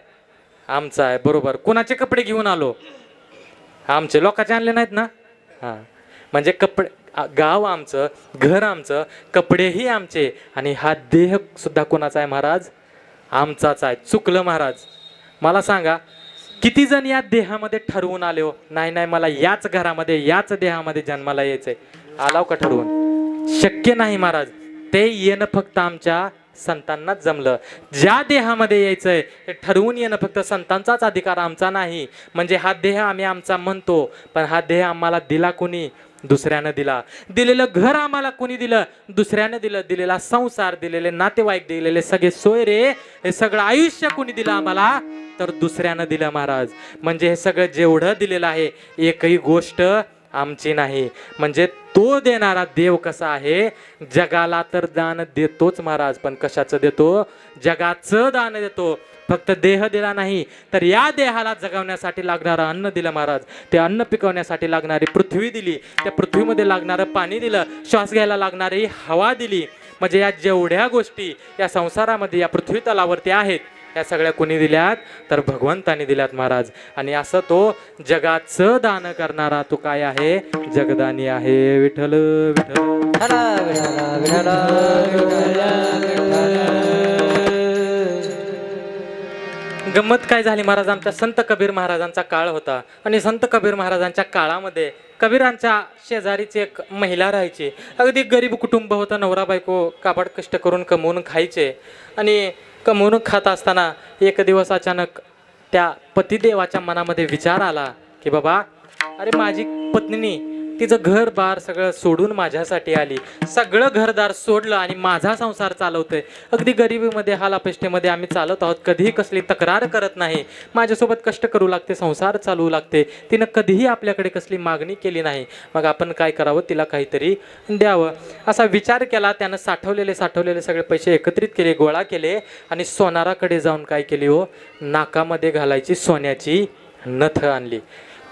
आमचं आहे बरोबर. कुणाचे कपडे घेऊन आलो, आमचे. लोकांचे आणले नाहीत ना. हां, म्हणजे कपडे, गाव आमचं, घर आमचं, कपडेही आमचे आणि हा देह सुद्धा कोणाचा आहे महाराज, आमचाच आहे. चुकलं महाराज. मला सांगा किती जण या देहामध्ये ठरवून आले हो, नाही नाही मला याच घरामध्ये याच देहामध्ये जन्माला यायचंय, आलाव का ठरवून? शक्य नाही महाराज. ते येणं फक्त आमच्या संतांनाच जमलं. ज्या देहामध्ये यायचंय ते ठरवून येणं फक्त संतांचाच अधिकार, आमचा नाही. म्हणजे हा देह आम्ही आमचा म्हणतो, पण हा देह आम्हाला दिला कोणी? दुसऱ्यानं दिला. दिलेलं घर आम्हाला कोणी दिलं? दुसऱ्यानं दिलं. दिलेला संसार, दिलेले नातेवाईक, दिलेले सगळे सोयरे, हे सगळं आयुष्य कोणी दिलं आम्हाला? तर दुसऱ्यानं दिलं महाराज. म्हणजे हे सगळं जेवढं दिलेलं आहे एकही गोष्ट आमची नाही. म्हणजे तो देणारा देव कसा आहे? जगाला तर दान देतोच महाराज, पण कशाचं देतो? जगाचं दान देतो. फक्त देह दिला नाही, तर या देहाला जगवण्यासाठी लागणारं अन्न दिलं महाराज. ते अन्न पिकवण्यासाठी लागणारी पृथ्वी दिली. त्या पृथ्वीमध्ये लागणारं पाणी दिलं. श्वास घ्यायला लागणारी हवा दिली. म्हणजे या जेवढ्या गोष्टी या संसारामध्ये या पृथ्वी तलावरती आहेत, या सगळ्या कोणी दिल्यात? तर भगवंताने दिल्यात महाराज. आणि असं तो जगाचं दान करणारा तो काय आहे? जगदानी आहे. विठ्ठल विठ्ठल. गंमत काय झाली महाराज, आमच्या संत कबीर महाराजांचा काळ होता. आणि संत कबीर महाराजांच्या काळामध्ये कबीरांच्या शेजारीची एक महिला राहायची. अगदी गरीब कुटुंब होतं. नवरा बायको काबाड कष्ट करून कमवून खायचे. आणि कमवून खात असताना एक दिवस अचानक त्या पतिदेवाच्या मनामध्ये विचार आला की बाबा, अरे माझी पत्नी तिचं घर बार सगळं सोडून माझ्यासाठी आली. सगळं घरदार सोडलं आणि माझा संसार चालवतोय. अगदी गरिबीमध्ये हालापेष्टेमध्ये आम्ही चालत आहोत. कधीही कसली तक्रार करत नाही. माझ्यासोबत कष्ट करू लागते, संसार चालवू लागते. तिनं कधीही आपल्याकडे कसली मागणी केली नाही. मग आपण काय करावं? तिला काहीतरी द्यावं असा विचार केला. त्यानं साठवलेले सगळे पैसे एकत्रित केले, गोळा केले आणि सोनाराकडे जाऊन काय केली हो? नाकामध्ये घालायची सोन्याची नथ आणली.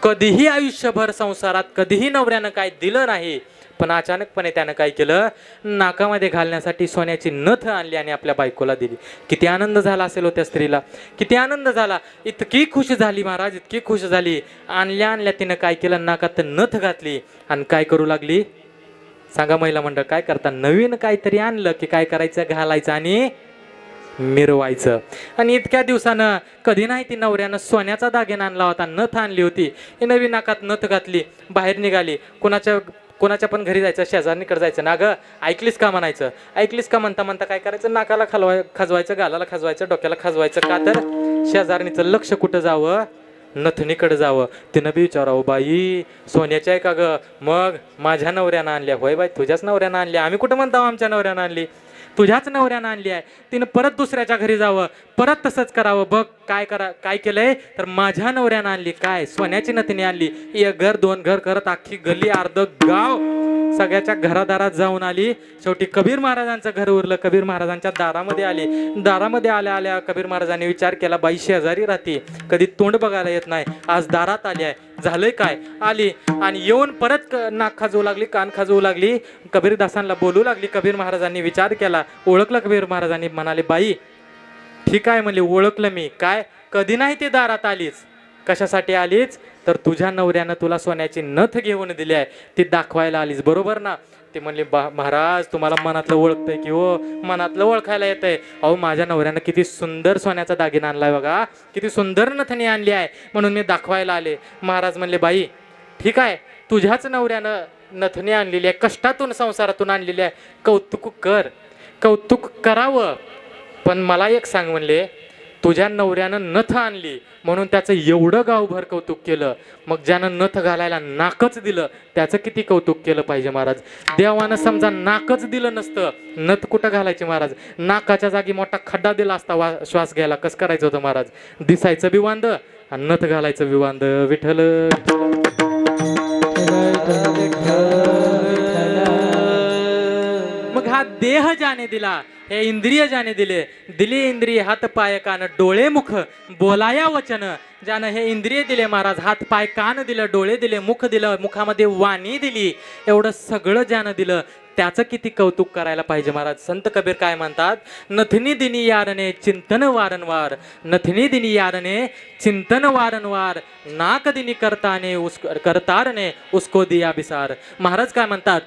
कधीही आयुष्यभर संसारात कधीही नवऱ्यानं काय दिलं नाही, पण अचानकपणे त्यानं काय केलं? नाकामध्ये घालण्यासाठी सोन्याची नथ आणली आणि आपल्या बायकोला दिली. किती आनंद झाला असेल हो त्या स्त्रीला, किती आनंद झाला. इतकी खुश झाली महाराज, इतकी खुश झाली. आणल्या तिनं काय केलं? नाकात नथ घातली आणि काय करू लागली? सांगा महिला मंडळ, काय करता? नवीन काहीतरी आणलं की काय करायचं? घालायचं आणि मिरवायचं. आणि इतक्या दिवसानं कधी नाही ती नवऱ्यानं सोन्याचा दागिना आणला होता, नथ आणली होती. ही नवीन नाकात नथ घातली, बाहेर निघाली. कोणाच्या पण घरी जायचं, शेजारणीकडे जायचं. ना ग ऐकलीस का म्हणायचं. ऐकलीस का म्हणता म्हणता काय करायचं? नाकाला खाजवायचं, गालाला खाजवायचं, डोक्याला खाजवायचं. का तर शेजारणीचं लक्ष कुठं जावं? नथनीकडे जावं. तिनं बी विचारावं, बाई सोन्याची आहे का ग? मग माझ्या नवऱ्यानं आणल्या. होय बाई, तुझ्याच नवऱ्यानं आणल्या. आम्ही कुठं म्हणतो आमच्या नवऱ्यानं आणली? तुझ्याच नवऱ्यानं आणली आहे. तिनं परत दुसऱ्याच्या घरी जावं, परत तसंच करावं. बघ काय केलंय? तर माझ्या नवऱ्यानं आणली. काय? सोन्याची नथनी आणली. एक घर दोन घर करत अख्खी गल्ली अर्ध गाव सगळ्याच्या घरादारात जाऊन आली. शेवटी कबीर महाराजांचं घर उरलं. कबीर महाराजांच्या दारामध्ये आली. दारामध्ये आल्या कबीर महाराजांनी विचार केला, बाई शेजारी राहते, कधी तोंड बघायला येत नाही, आज दारात आली आहे, झालंय काय? आली आणि येऊन परत नाक खाजवू लागली, कान खाजवू लागली. कबीरदासांना बोलू लागली. कबीर महाराजांनी विचार केला, ओळखलं कबीर महाराजांनी. म्हणाले, बाई ठीक आहे म्हणले, ओळखलं मी. काय? कधी नाही ते दारात आलीच. कशासाठी आलीच? तर तुझ्या नवऱ्यानं तुला सोन्याची नथ घेऊन दिली आहे, ती दाखवायला आलीच, बरोबर ना? ते म्हणले, महाराज तुम्हाला मनातलं ओळखतंय की हो? मनातलं ओळखायला येतंय. अहो माझ्या नवऱ्यानं किती सुंदर सोन्याचा दागिना आणलाय बघा, किती सुंदर नथनी आणली आहे, म्हणून मी दाखवायला आले. महाराज म्हणले, बाई ठीक आहे, तुझ्याच नवऱ्यानं नथनी आणलेली आहे, कष्टातून संसारातून आणलेली आहे, कौतुक करावं. पण मला एक सांग म्हणले, तुझ्या नवऱ्यानं नथ आणली म्हणून त्याचं एवढं गावभर कौतुक केलं, मग ज्यानं नथ घालायला नाकच दिलं त्याचं किती कौतुक केलं पाहिजे महाराज? देवानं समजा नाकच दिलं नसतं, नथ कुठं घालायची महाराज? नाकाच्या जागी मोठा खड्डा दिला असता श्वास घ्यायला, कसं करायचं होतं महाराज? दिसायचं बी वांद आणि नथ घालायचं बी वांद. विठ्ठल मग हा देह ज्याने दिला, हे इंद्रिय ज्याने दिली इंद्रिय, हात पाय कान डोळे मुख बोलाया वचन. ज्यानं हे इंद्रिय दिले महाराज, हात पाय कान दिलं, डोळे दिले, मुख दिलं, मुखामध्ये वाणी दिली, एवढं सगळं ज्यानं दिलं त्याचं किती कौतुक करायला पाहिजे महाराज? संत कबीर काय म्हणतात? नथनी दिनी यारने चिंतन वारंवार, नथनी दिनी यारने चिंतन वारंवार, नाक दिनी करतारने उसको दिया बिसार. महाराज काय म्हणतात?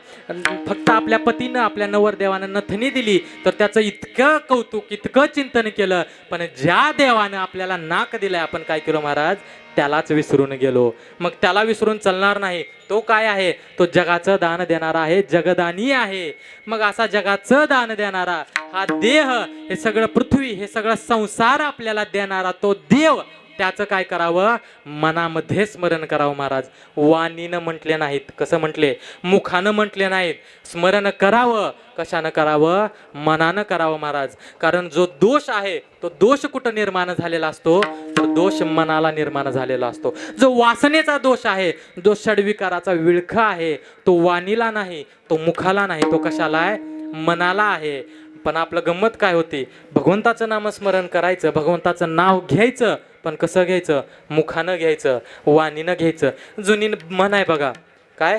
फक्त आपल्या पतीनं, आपल्या नवरदेवानं नथनी दिली तर त्याचं इतकं कौतुक, इतकं चिंतन केलं, पण ज्या देवानं आपल्याला नाक दिलंय आपण काय केलं महाराज? त्यालाच विसरून गेलो. मग त्याला विसरून चालणार नाही. तो काय आहे? तो जगाचं दान देणारा आहे, जगदानी आहे. मग असा जगाचं दान देणारा हा देह, हे सगळं पृथ्वी, हे सगळं संसार आपल्याला देणारा तो देव, त्याचं काय करावं? मनामध्ये स्मरण करावं महाराज. वाणीनं म्हटले नाहीत. कसं म्हटले? मुखानं म्हटले नाहीत. स्मरण करावं. कशानं करावं? मनानं करावं महाराज. कारण जो दोष आहे तो दोष कुठं निर्माण झालेला असतो? तर दोष मनाला निर्माण झालेला असतो. जो वासनेचा दोष आहे, जो षडविकाराचा विळखा आहे, तो वाणीला नाही, तो मुखाला नाही, तो कशाला आहे? मनाला आहे. पण आपलं गंमत काय होती? भगवंताचं नामस्मरण करायचं, भगवंताचं नाव घ्यायचं, पण कसं घ्यायचं? मुखानं घ्यायचं, वाणीनं घ्यायचं. जुनी म्हण आहे बघा, काय?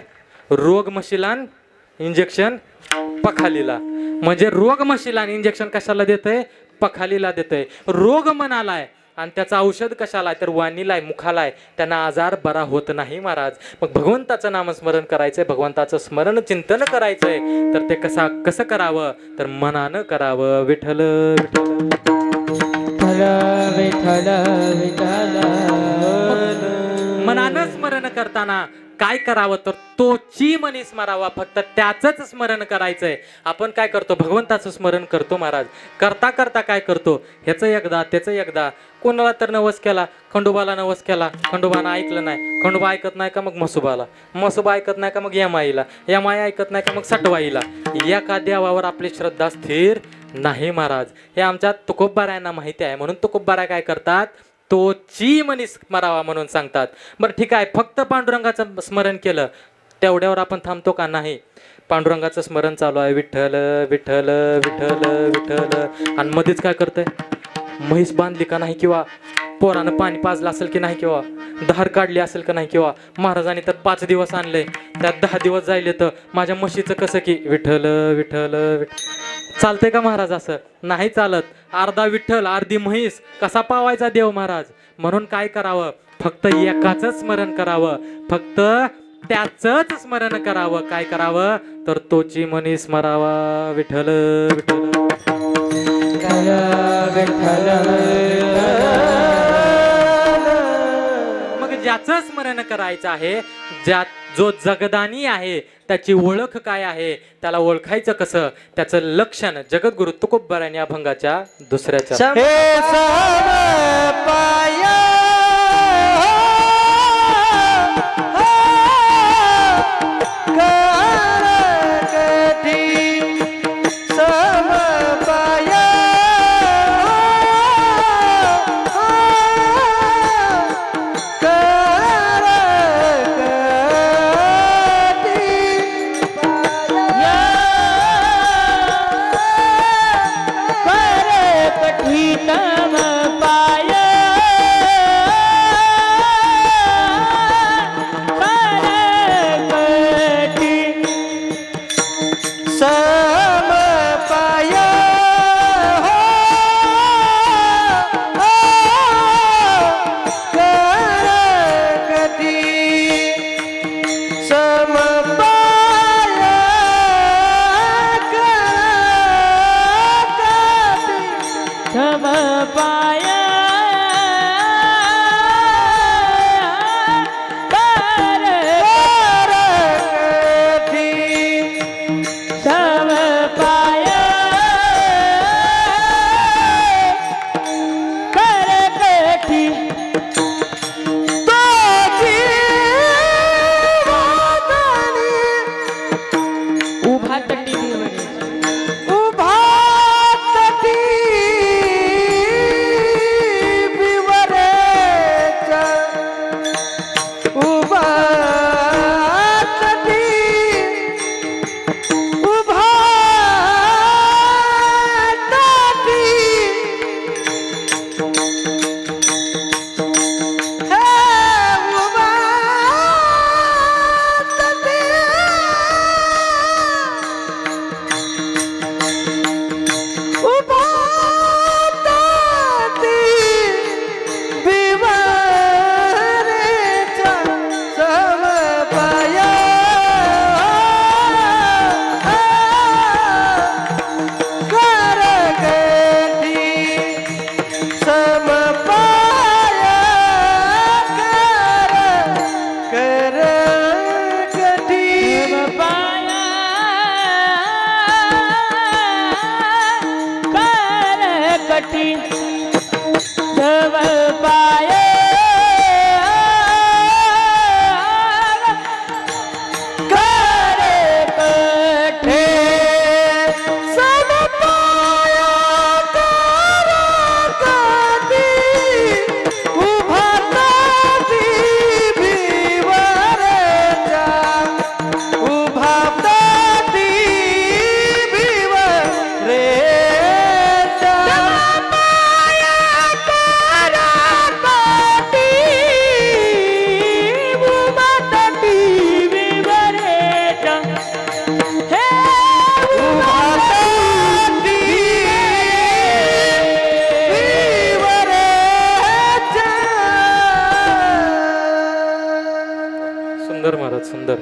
रोग मशिलान इंजेक्शन पखालीला. म्हणजे रोग मशिलान इंजेक्शन कशाला देतंय? पखालीला देतंय. रोग मनाला आहे आणि त्याचं औषध कशाला आहे? तर वाणीला आहे, मुखाला आहे. त्यांना आजार बरा होत नाही महाराज. मग भगवंताचं नामस्मरण करायचंय, भगवंताचं स्मरण चिंतन करायचंय, तर ते कसं करावं? तर मनानं करावं. विठ्ठल विठ्ठल विठ्ठल विठ्ठल. मनानं स्मरण करताना काय करावं? तर तोची मनी स्मरावा. फक्त त्याचंच स्मरण करायचंय. आपण काय करतो? भगवंताचं स्मरण करतो महाराज. करता करता काय करतो? ह्याचं एकदा, त्याचं एकदा. कोणाला तर नवस केला, खंडोबाला नवस केला, खंडोबानं ऐकलं नाही. खंडोबा ऐकत नाही का मग मसुबाला, मसुबा ऐकत नाही का मग यमाईला, यमाई ऐकत नाही का मग सटवाईला. एका देवावर आपली श्रद्धा स्थिर नाही महाराज. हे आमच्या तुकोबारायांना माहिती आहे. म्हणून तुकोबाराय काय करतात? तोची मनी स्मरावा म्हणून सांगतात. बरं ठीक आहे, फक्त पांडुरंगाचं स्मरण केलं तेवढ्यावर आपण थांबतो का? नाही. पांडुरंगाचं स्मरण चालू आहे, विठ्ठल विठ्ठल विठ्ठल विठ्ठल, आणि मध्येच काय करतंय? म्हैस बांधली का नाही, किंवा पोरानं पाणी पाजलं असेल की नाही, किंवा धार काढली असेल का नाही, किंवा महाराजांनी तर 5 दिवस आणले, त्यात 10 दिवस जायले, तर माझ्या म्हशीचं कसं की विठ्ठल विठ्ठल विठ्ठल. चालतंय का महाराज? असं नाही चालत. अर्धा विठ्ठल अर्धी म्हैस कसा पावायचा देव महाराज? म्हणून काय करावं? फक्त एकाच स्मरण करावं, फक्त त्याचंच स्मरण करावं. काय करावं? तर तोची मनी स्मरावा. विठ्ठल विठ्ठल विठ्ठल. मग ज्याचं स्मरण करायचं आहे, जो जगदानी आहे, त्याची ओळख काय आहे? त्याला ओळखायचं कसं? त्याचं लक्षण जगद्गुरु तुकोबारायांनी अभंगाच्या दुसऱ्याच्या हे समपाय सुंदर महाराज सुंदर.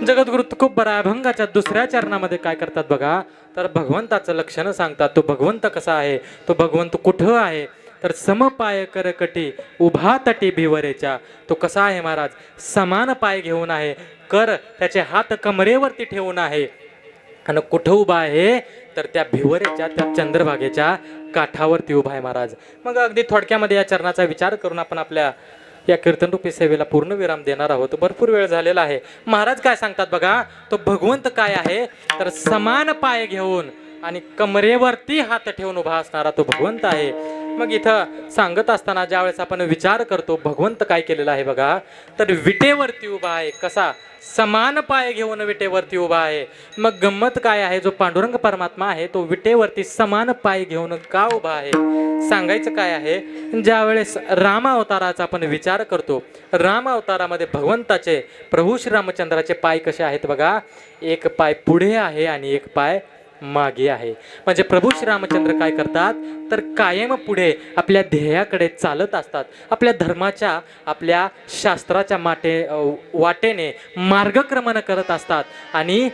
जगद्गुरु तुकोबराय अभंगाच्या दुसऱ्या चरणामध्ये काय करतात बघा, तर भगवंताचं लक्षण सांगतात. तो भगवंत कसा आहे, तो भगवंत कुठं आहे, तर समपाय करकटी उभा तटी भिवरेच्या. तो कसा आहे महाराज, समान पाय घेऊन आहे, कर त्याचे हात कमरेवरती ठेवून आहे, आणि कुठं उभा आहे, तर त्या भिवरेच्या त्या चंद्रभागेच्या काठावरती उभा आहे महाराज. मग अगदी थोडक्यामध्ये या चरणाचा विचार करून आपण आपल्या या कीर्तनरूपी सेवेला पूर्ण विराम देणार आहोत. भरपूर वेळ झालेला आहे. महाराज काय सांगतात बघा, तो भगवंत काय आहे, तर समान पाय घेऊन आणि कमरेवरती हात ठेवून उभा असणारा तो भगवंत आहे. मग इथं सांगत असताना ज्यावेळेस आपण विचार करतो भगवंत काय केलेला आहे बघा, तर विटेवरती उभा आहे. कसा, समान पाय घेऊन विटेवरती उभा आहे. मग गंमत काय आहे, जो पांडुरंग परमात्मा आहे तो विटेवरती समान पाय घेऊन का उभा आहे, सांगायचं काय आहे. ज्यावेळेस राम अवताराचा आपण विचार करतो, राम अवतारामध्ये भगवंताचे प्रभू श्रीरामचंद्राचे पाय कसे आहेत बघा, एक पाय पुढे आहे आणि एक पाय मागे आहे. म्हणजे प्रभू श्रीरामचंद्र काय करतात, तर कायम पुढे आपल्या ध्येयाकडे चालत असतात. आपल्या धर्माच्या, आपल्या शास्त्राच्या वाटेने मार्गक्रमण करत असतात. आणि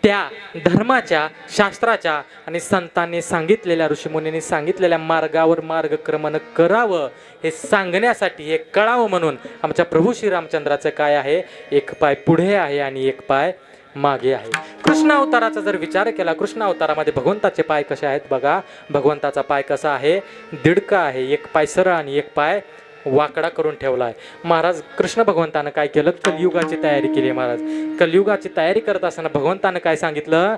त्या धर्माच्या, शास्त्राच्या आणि संतांनी सांगितलेल्या, ऋषीमुनींनी सांगितलेल्या मार्गावर मार्गक्रमण करावं हे सांगण्यासाठी, हे कळावं म्हणून आमच्या प्रभू श्रीरामचंद्राचं काय आहे, एक पाय पुढे आहे आणि एक पाय मागे आहे. कृष्ण अवताराचा जर विचार केला, कृष्ण अवतारामध्ये भगवंताचे पाय कसे आहेत बघा. भगवंताचा पाय कसा आहे, दिडका आहे, एक पाय सरळ आणि एक पाय वाकडा करून ठेवला आहे. महाराज कृष्ण भगवंतानं काय केलं, कलियुगाची तयारी केली. महाराज कलियुगाची तयारी करत असताना भगवंतानं काय सांगितलं,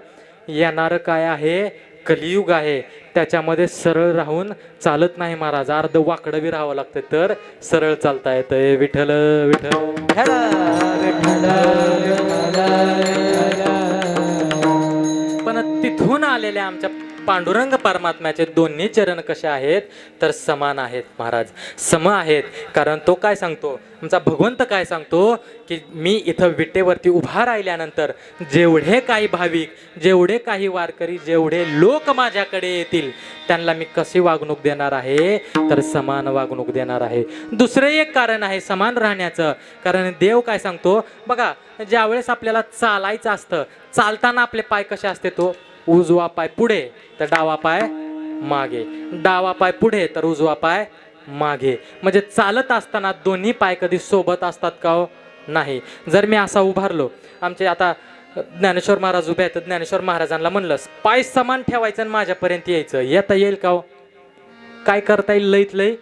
येणार काय आहे, कलियुग आहे, त्याच्यामध्ये सरळ राहून चालत नाही महाराज, अर्ध वाकडं बी राहावं लागतं तर सरळ चालता येतंय. विठ्ठल विठ्ठल विठ्ठल पण तिथून आलेल्या आमच्या पांडुरंग परमात्म्याचे दोन्ही चरण कसे आहेत, तर समान आहेत महाराज, सम आहेत. कारण तो काय सांगतो, आमचा भगवंत काय सांगतो, की मी इथं विटेवरती उभा राहिल्यानंतर जेवढे काही भाविक, जेवढे काही वारकरी, जेवढे लोक माझ्याकडे येतील त्यांना मी कशी वागणूक देणार आहे, तर समान वागणूक देणार आहे. दुसरे एक कारण आहे समान राहण्याचं, कारण देव काय सांगतो बघा, ज्यावेळेस आपल्याला चालायचं असतं, चालताना आपले पाय कसे असते, तो उजवा पाय पुढे तर डावा पाय मागे, डावा पाय पुढे तर उजवा पाय मागे. म्हणजे चालत असताना दोन्ही पाय कधी सोबत असतात का हो, नाही. जर मी असा उभारलो, आमचे आता ज्ञानेश्वर महाराज उभे आहेत, ज्ञानेश्वर महाराजांना म्हणलं पाय समान ठेवायचं आणि माझ्यापर्यंत यायचं, येता येईल का हो, काय करता येईल, लईत लई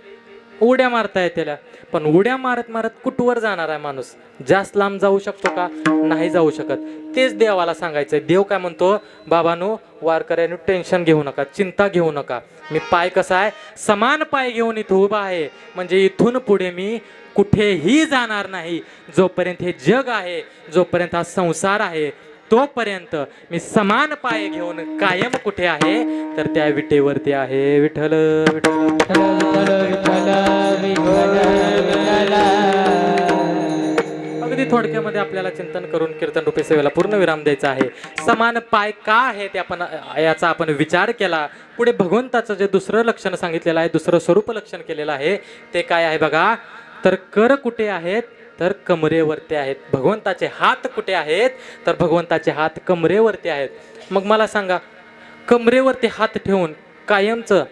उड्या मारता येतील. पण उड्या मारत मारत कुठवर जाणार आहे माणूस, जास्त लांब जाऊ शकतो का, नाही जाऊ शकत. तेच देवाला सांगायचंय. देव काय म्हणतो, बाबांनो वारकऱ्यांनी टेन्शन घेऊ नका, चिंता घेऊ नका, मी पाय कसा आहे, समान पाय घेऊन इथं उभा आहे. म्हणजे इथून पुढे मी कुठेही जाणार नाही. जोपर्यंत हे जग आहे, जोपर्यंत हा संसार आहे, तोपर्यंत मी समान पाय घेऊन कायम कुठे आहे, तर त्या विटेवरती आहे. विठ्ठल विठ्ठल अगदी थोडक्यामध्ये आपल्याला चिंतन करून कीर्तन रूपी सेवेला पूर्ण विराम द्यायचा आहे. समान पाय का आहे ते आपण याचा आपण विचार केला. पुढे भगवंताचं जे दुसरं लक्षण सांगितलेलं आहे, दुसरं स्वरूप लक्षण केलेलं आहे, ते काय आहे बघा, तर कर कुठे आहेत, तर कमरेवरती आहेत. भगवंताचे हात कुठे आहेत, तर भगवंताचे हात कमरेवरती आहेत. मग मला सांगा, कमरेवरती हात ठेवून कायमचं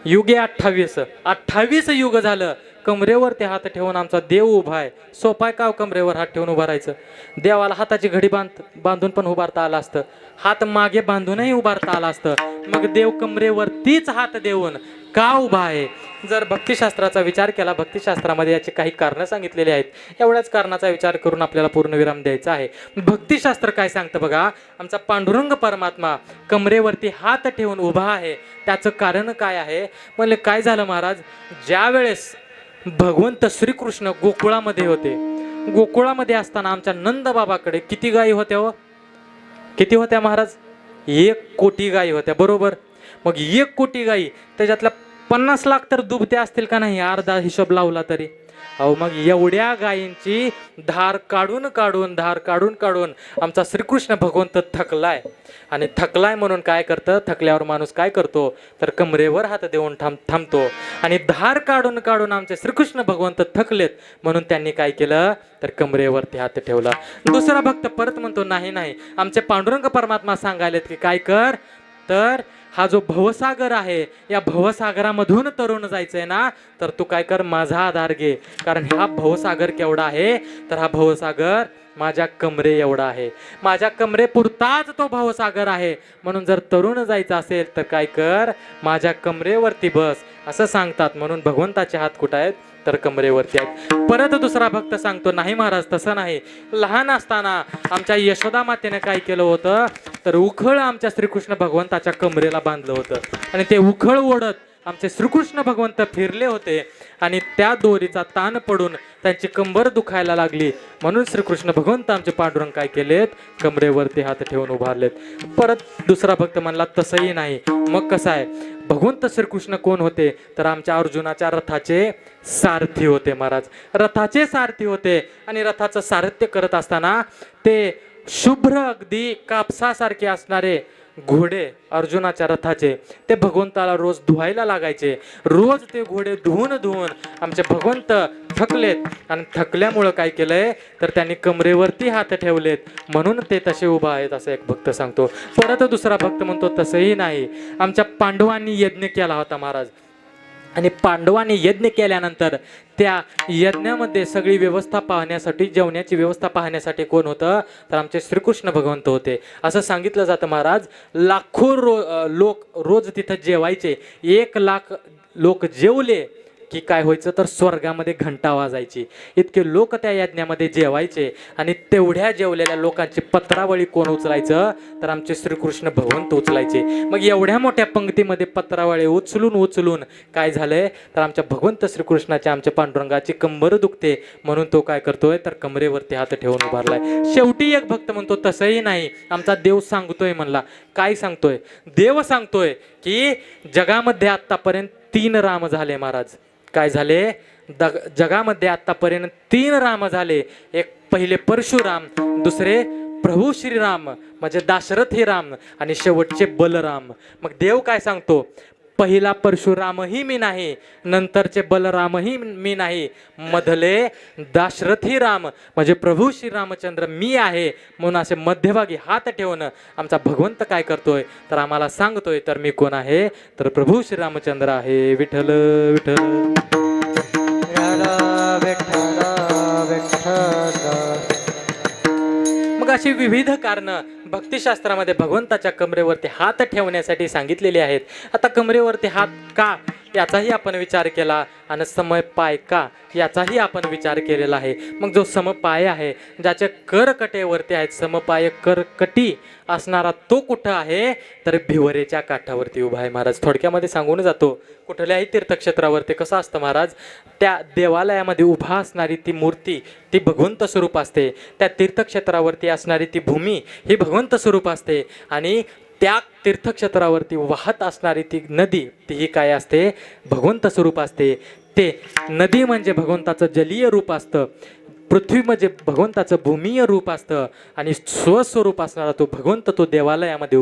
युगे 28 युग झालं कमरेवरती हात ठेवून आमचा देव उभा आहे. सोपाय का कमरेवर हात ठेवून उभा राहायचं. देवाला हाताची घडी बांधून पण उभारता आलं असतं, हात मागे बांधूनही उभारता आलं असतं. मग देव कमरेवरतीच हात देऊन का उभा आहे. जर भक्तिशास्त्राचा विचार केला, भक्तिशास्त्रामध्ये याची काही कारणं सांगितलेली आहेत. एवढ्याच कारणाचा विचार करून आपल्याला पूर्णविराम द्यायचा आहे. भक्तिशास्त्र काय सांगतं बघा, आमचा पांडुरंग परमात्मा कमरेवरती हात ठेवून उभा आहे. त्याचं कारण काय आहे, म्हणजे काय झालं महाराज, ज्या वेळेस भगवंत श्रीकृष्ण गोकुळामध्ये होते, गोकुळामध्ये असताना आमच्या नंदबाबाकडे किती गायी होत्या हो, किती होत्या महाराज, 1 कोटी गायी होत्या, बरोबर. मग 1 कोटी गायी, त्याच्यातल्या 50 लाख तर दुभत्या असतील का नाही, अर्धा हिशोब लावला तरी. अहो मग एवढ्या गायींची धार काढून काढून आमचा श्रीकृष्ण भगवंत थकलाय. आणि थकलाय म्हणून काय करतं, थकल्यावर माणूस काय करतो तर कमरेवर हात देऊन थांबतो. आणि धार काढून आमचे श्रीकृष्ण भगवंत थकलेत म्हणून त्यांनी काय केलं तर कमरेवरती हात ठेवला. दुसरा भक्त परत म्हणतो नाही, आमचे पांडुरंग परमात्मा सांगायलेत की काय कर, तर हा जो भवसागर आहे या भवसागरामधून तरुण जायचंय ना, तर तू काय कर, माझा आधार घे. कारण हा भवसागर केवढा आहे, तर हा भवसागर माझ्या कमरे एवढा आहे, माझ्या कमरे पुरताच तो भवसागर आहे. म्हणून जर तरुण जायचं असेल तर काय कर, माझ्या कमरेवरती बस असं सांगतात. म्हणून भगवंताचे हात कुठे आहेत तर कमरेवरती आहेत. परत दुसरा भक्त सांगतो नाही महाराज तसं नाही, लहान असताना आमच्या यशोदा मातेने काय केलं होतं तर उखळ आमच्या श्रीकृष्ण भगवंताच्या कमरेला बांधलं होतं. आणि ते उखळ ओढत आमचे श्रीकृष्ण भगवंत फिरले होते आणि त्या दोरीचा ताण पडून त्यांची कंबर दुखायला लागली. म्हणून श्रीकृष्ण भगवंत आमचे पांडुरंग काय केलेत, कमरेवरती हात ठेवून उभारलेत. परत दुसरा भक्त म्हणला तसंही नाही. मग कसं आहे, भगवंत श्रीकृष्ण कोण होते तर आमच्या अर्जुनाच्या रथाचे सारथी होते महाराज. रथाचे सारथी होते आणि रथाचं सारथ्य करत असताना ते शुभ्र अगदी कापसासारखे असणारे घोडे अर्जुनाच्या रथाचे ते भगवंताला रोज धुवायला लागायचे. रोज ते घोडे धुवून आमचे भगवंत थकलेत आणि थकल्यामुळं काय केलंय तर त्यांनी कमरेवरती हात ठेवलेत म्हणून ते तसे उभा आहेत असं एक भक्त सांगतो. परत दुसरा भक्त म्हणतो तसंही नाही, आमच्या पांडवांनी यज्ञ केला होता महाराज. आणि पांडवांनी यज्ञ केल्यानंतर त्या यज्ञामध्ये सगळी व्यवस्था पाहण्यासाठी, जेवण्याची व्यवस्था पाहण्यासाठी कोण होतं तर आमचे श्रीकृष्ण भगवंत होते असं सांगितलं जातं महाराज. लाखो लोक रोज तिथं जेवायचे. 1,00,000 लोक जेवले की काय व्हायचं तर स्वर्गामध्ये घंटा वाजायची. इतके लोक त्या यज्ञामध्ये जेवायचे. आणि तेवढ्या जेवलेल्या लोकांची पत्रावळी कोण उचलायचं तर आमचे श्रीकृष्ण भगवंत उचलायचे. मग एवढ्या मोठ्या पंक्तीमध्ये पत्रावळी उचलून काय झालंय तर आमच्या भगवंत श्रीकृष्णाच्या, आमच्या पांडुरंगाची कंबर दुखते म्हणून तो काय करतोय तर कमरेवरती हात ठेवून उभारलाय. शेवटी एक भक्त म्हणतो तसंही नाही, आमचा देव सांगतोय. म्हणला काय सांगतोय, देव सांगतोय की जगामध्ये आतापर्यंत 3 राम झाले महाराज. काय झाले, जगामध्ये आतापर्यंत 3 राम झाले. एक पहिले परशुराम, दुसरे प्रभू श्रीराम म्हणजे दाशरथी राम आणि शेवटचे बलराम. मग देव काय सांगतो, पहिला परशुरामही मी नाही, नंतरचे बलरामही मी नाही, मधले दाशरथी राम म्हणजे प्रभू श्रीरामचंद्र मी आहे. म्हणून असे मध्यभागी हात ठेवून आमचा भगवंत काय करतोय तर आम्हाला सांगतोय तर मी कोण आहे तर प्रभू श्रीरामचंद्र आहे. विठ्ठल विठ्ठल मग अशी विविध कारणं भक्तिशास्त्रामध्ये भगवंताच्या कमरेवरती हात ठेवण्यासाठी सांगितलेली आहेत. आता कमरेवरती हात का याचाही आपण विचार केला आणि समपाय का याचाही आपण विचार केलेला आहे. मग जो समपाय आहे, ज्याचे करकटेवरती आहेत, समपाय करकटी असणारा तो कुठं आहे तर भिवरेच्या काठावरती उभा आहे महाराज. थोडक्यामध्ये सांगून जातो, कुठल्याही तीर्थक्षेत्रावरती कसं असतं महाराज, त्या देवालयामध्ये उभा असणारी ती मूर्ती ती भगवंत स्वरूप असते. त्या तीर्थक्षेत्रावरती असणारी ती भूमी ही भगवंत स्वरूप असते. आणि त्या तीर्थक्षेत्रावरती वाहत असणारी ती नदी तीही काय असते भगवंत स्वरूप असते. ते नदी म्हणजे भगवंताचं जलीय रूप असतं, पृथ्वी म्हणजे भगवंताचं भूमीय रूप असतं आणि स्वस्वरूप असणारा तो भगवंत तो देवालयामध्ये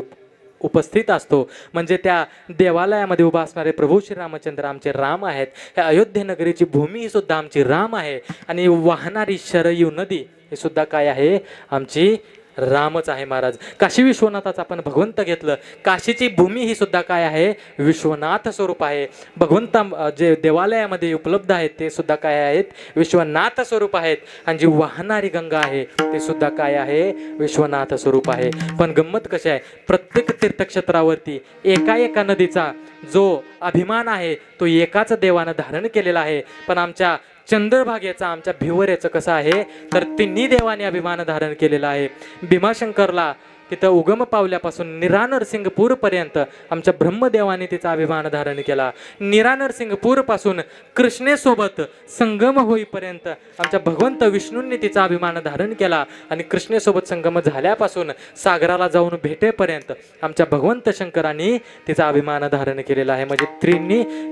उपस्थित असतो. म्हणजे त्या देवालयामध्ये उभा असणारे प्रभू श्रीरामचंद्र आमचे राम आहेत. ह्या अयोध्ये नगरीची भूमी ही सुद्धा आमची राम आहे. आणि वाहणारी शरयू नदी ही सुद्धा काय आहे आमची रामच आहे महाराज. काशी विश्वनाथाचं आपण भगवंत घेतलं, काशीची भूमी ही सुद्धा काय आहे विश्वनाथ स्वरूप आहे. भगवंत जे देवालयामध्ये उपलब्ध आहेत ते सुद्धा काय आहेत विश्वनाथ स्वरूप आहेत. आणि जी वाहणारी गंगा आहे ते सुद्धा काय आहे विश्वनाथ स्वरूप आहे. पण गंमत कशी आहे, प्रत्येक तीर्थक्षेत्रावरती एका नदीचा जो अभिमान आहे तो एकाच देवानं धारण केलेला आहे. पण आमच्या चंद्रभागेचा, आमच्या भिवरेचं कसं आहे तर तिन्ही देवाने अभिमान धारण केलेला आहे. भीमाशंकरला तिथं उगम पावल्यापासून निरा नरसिंगपूरपर्यंत आमच्या ब्रह्मदेवाने तिचा अभिमान धारण केला. निरा नरसिंगपूरपासून कृष्णेसोबत संगम होईपर्यंत आमच्या भगवंत विष्णूंनी तिचा अभिमान धारण केला. आणि कृष्णेसोबत संगम झाल्यापासून सागराला जाऊन भेटेपर्यंत आमच्या भगवंत शंकरांनी तिचा अभिमान धारण केलेला आहे. म्हणजे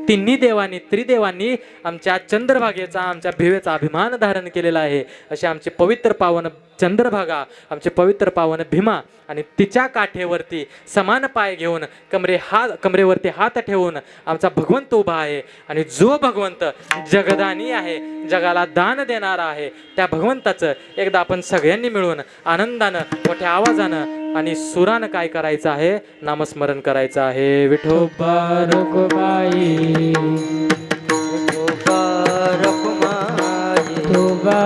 तिन्ही देवांनी त्रिदेवांनी आमच्या चंद्रभागेचा आमच्या भिवेचा अभिमान धारण केलेला आहे. असे आमचे पवित्र पावन चंद्रभागा, आमचे पवित्र पावन भीमा आणि तिच्या काठेवरती समान पाय घेऊन कमरेवरती हात ठेवून आमचा भगवंत उभा आहे. आणि जो भगवंत जगदानी आहे, जगाला दान देणारा आहे, त्या भगवंताचं एकदा आपण सगळ्यांनी मिळून आनंदानं मोठ्या आवाजानं आणि सुरानं काय करायचं आहे, नामस्मरण करायचं आहे. विठोबा रखुमाई, विठोबा रखुमाई, विठोबा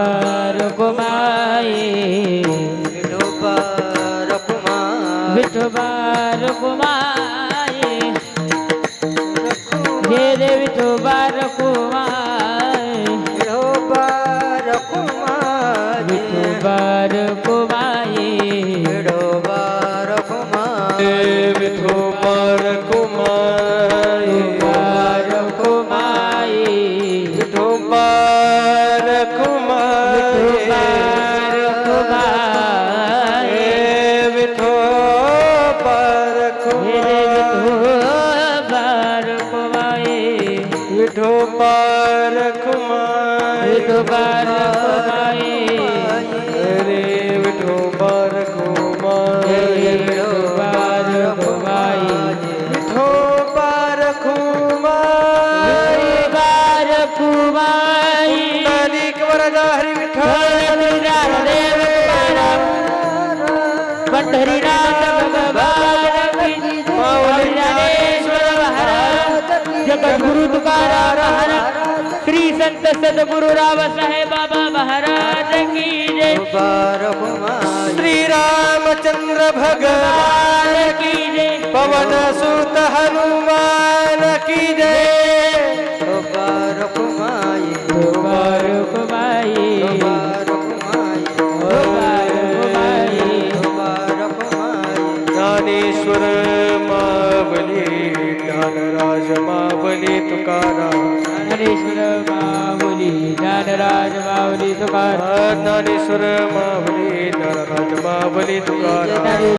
रखुमाई, विठोबा रखुमाई, विठोबा रखुमाई, हे रे विठोबा रखुमाई, विठोबा रखुमाई, विठोबा रखुमाई, विठोबा रखुमाई, विठोबा रखुमाई, रखुमाई, विठोबा रखुमाई, विठोबा रखुमाई, विठोबा रखुमाई, विठोबा रखुमाई, रे विठोबा रखुमाई, विठोबा रखुमाई, विठोबा रखुमाई, विठोबा रखुमाई, पुंडलिक वरदा हरी विठ्ठल, पंढरीनाथ भगवान की ज्ञानेश्वर महाराज, जगद्गुरु तुकाराम महाराज, श्री संत सद्गुरु रावसाहेब बाबा महाराज की जय, विठोबा रखुमाई, श्री रामचंद्र भगवान की जय, पवन सुत हनुमान की जय. विठोबा रखुमाई, विठोबा रखुमाई, विठोबा रखुमाई, विठोबा रखुमाई, विठोबा रखुमाई, ज्ञानेश्वर मावली, ज्ञानराज मावली तुकाराम, ज्ञानेश्वर माऊली, ज्ञानराज माऊली तुकाराम, ज्ञानेश्वर मावली, ज्ञानराज मावली तुकाराम.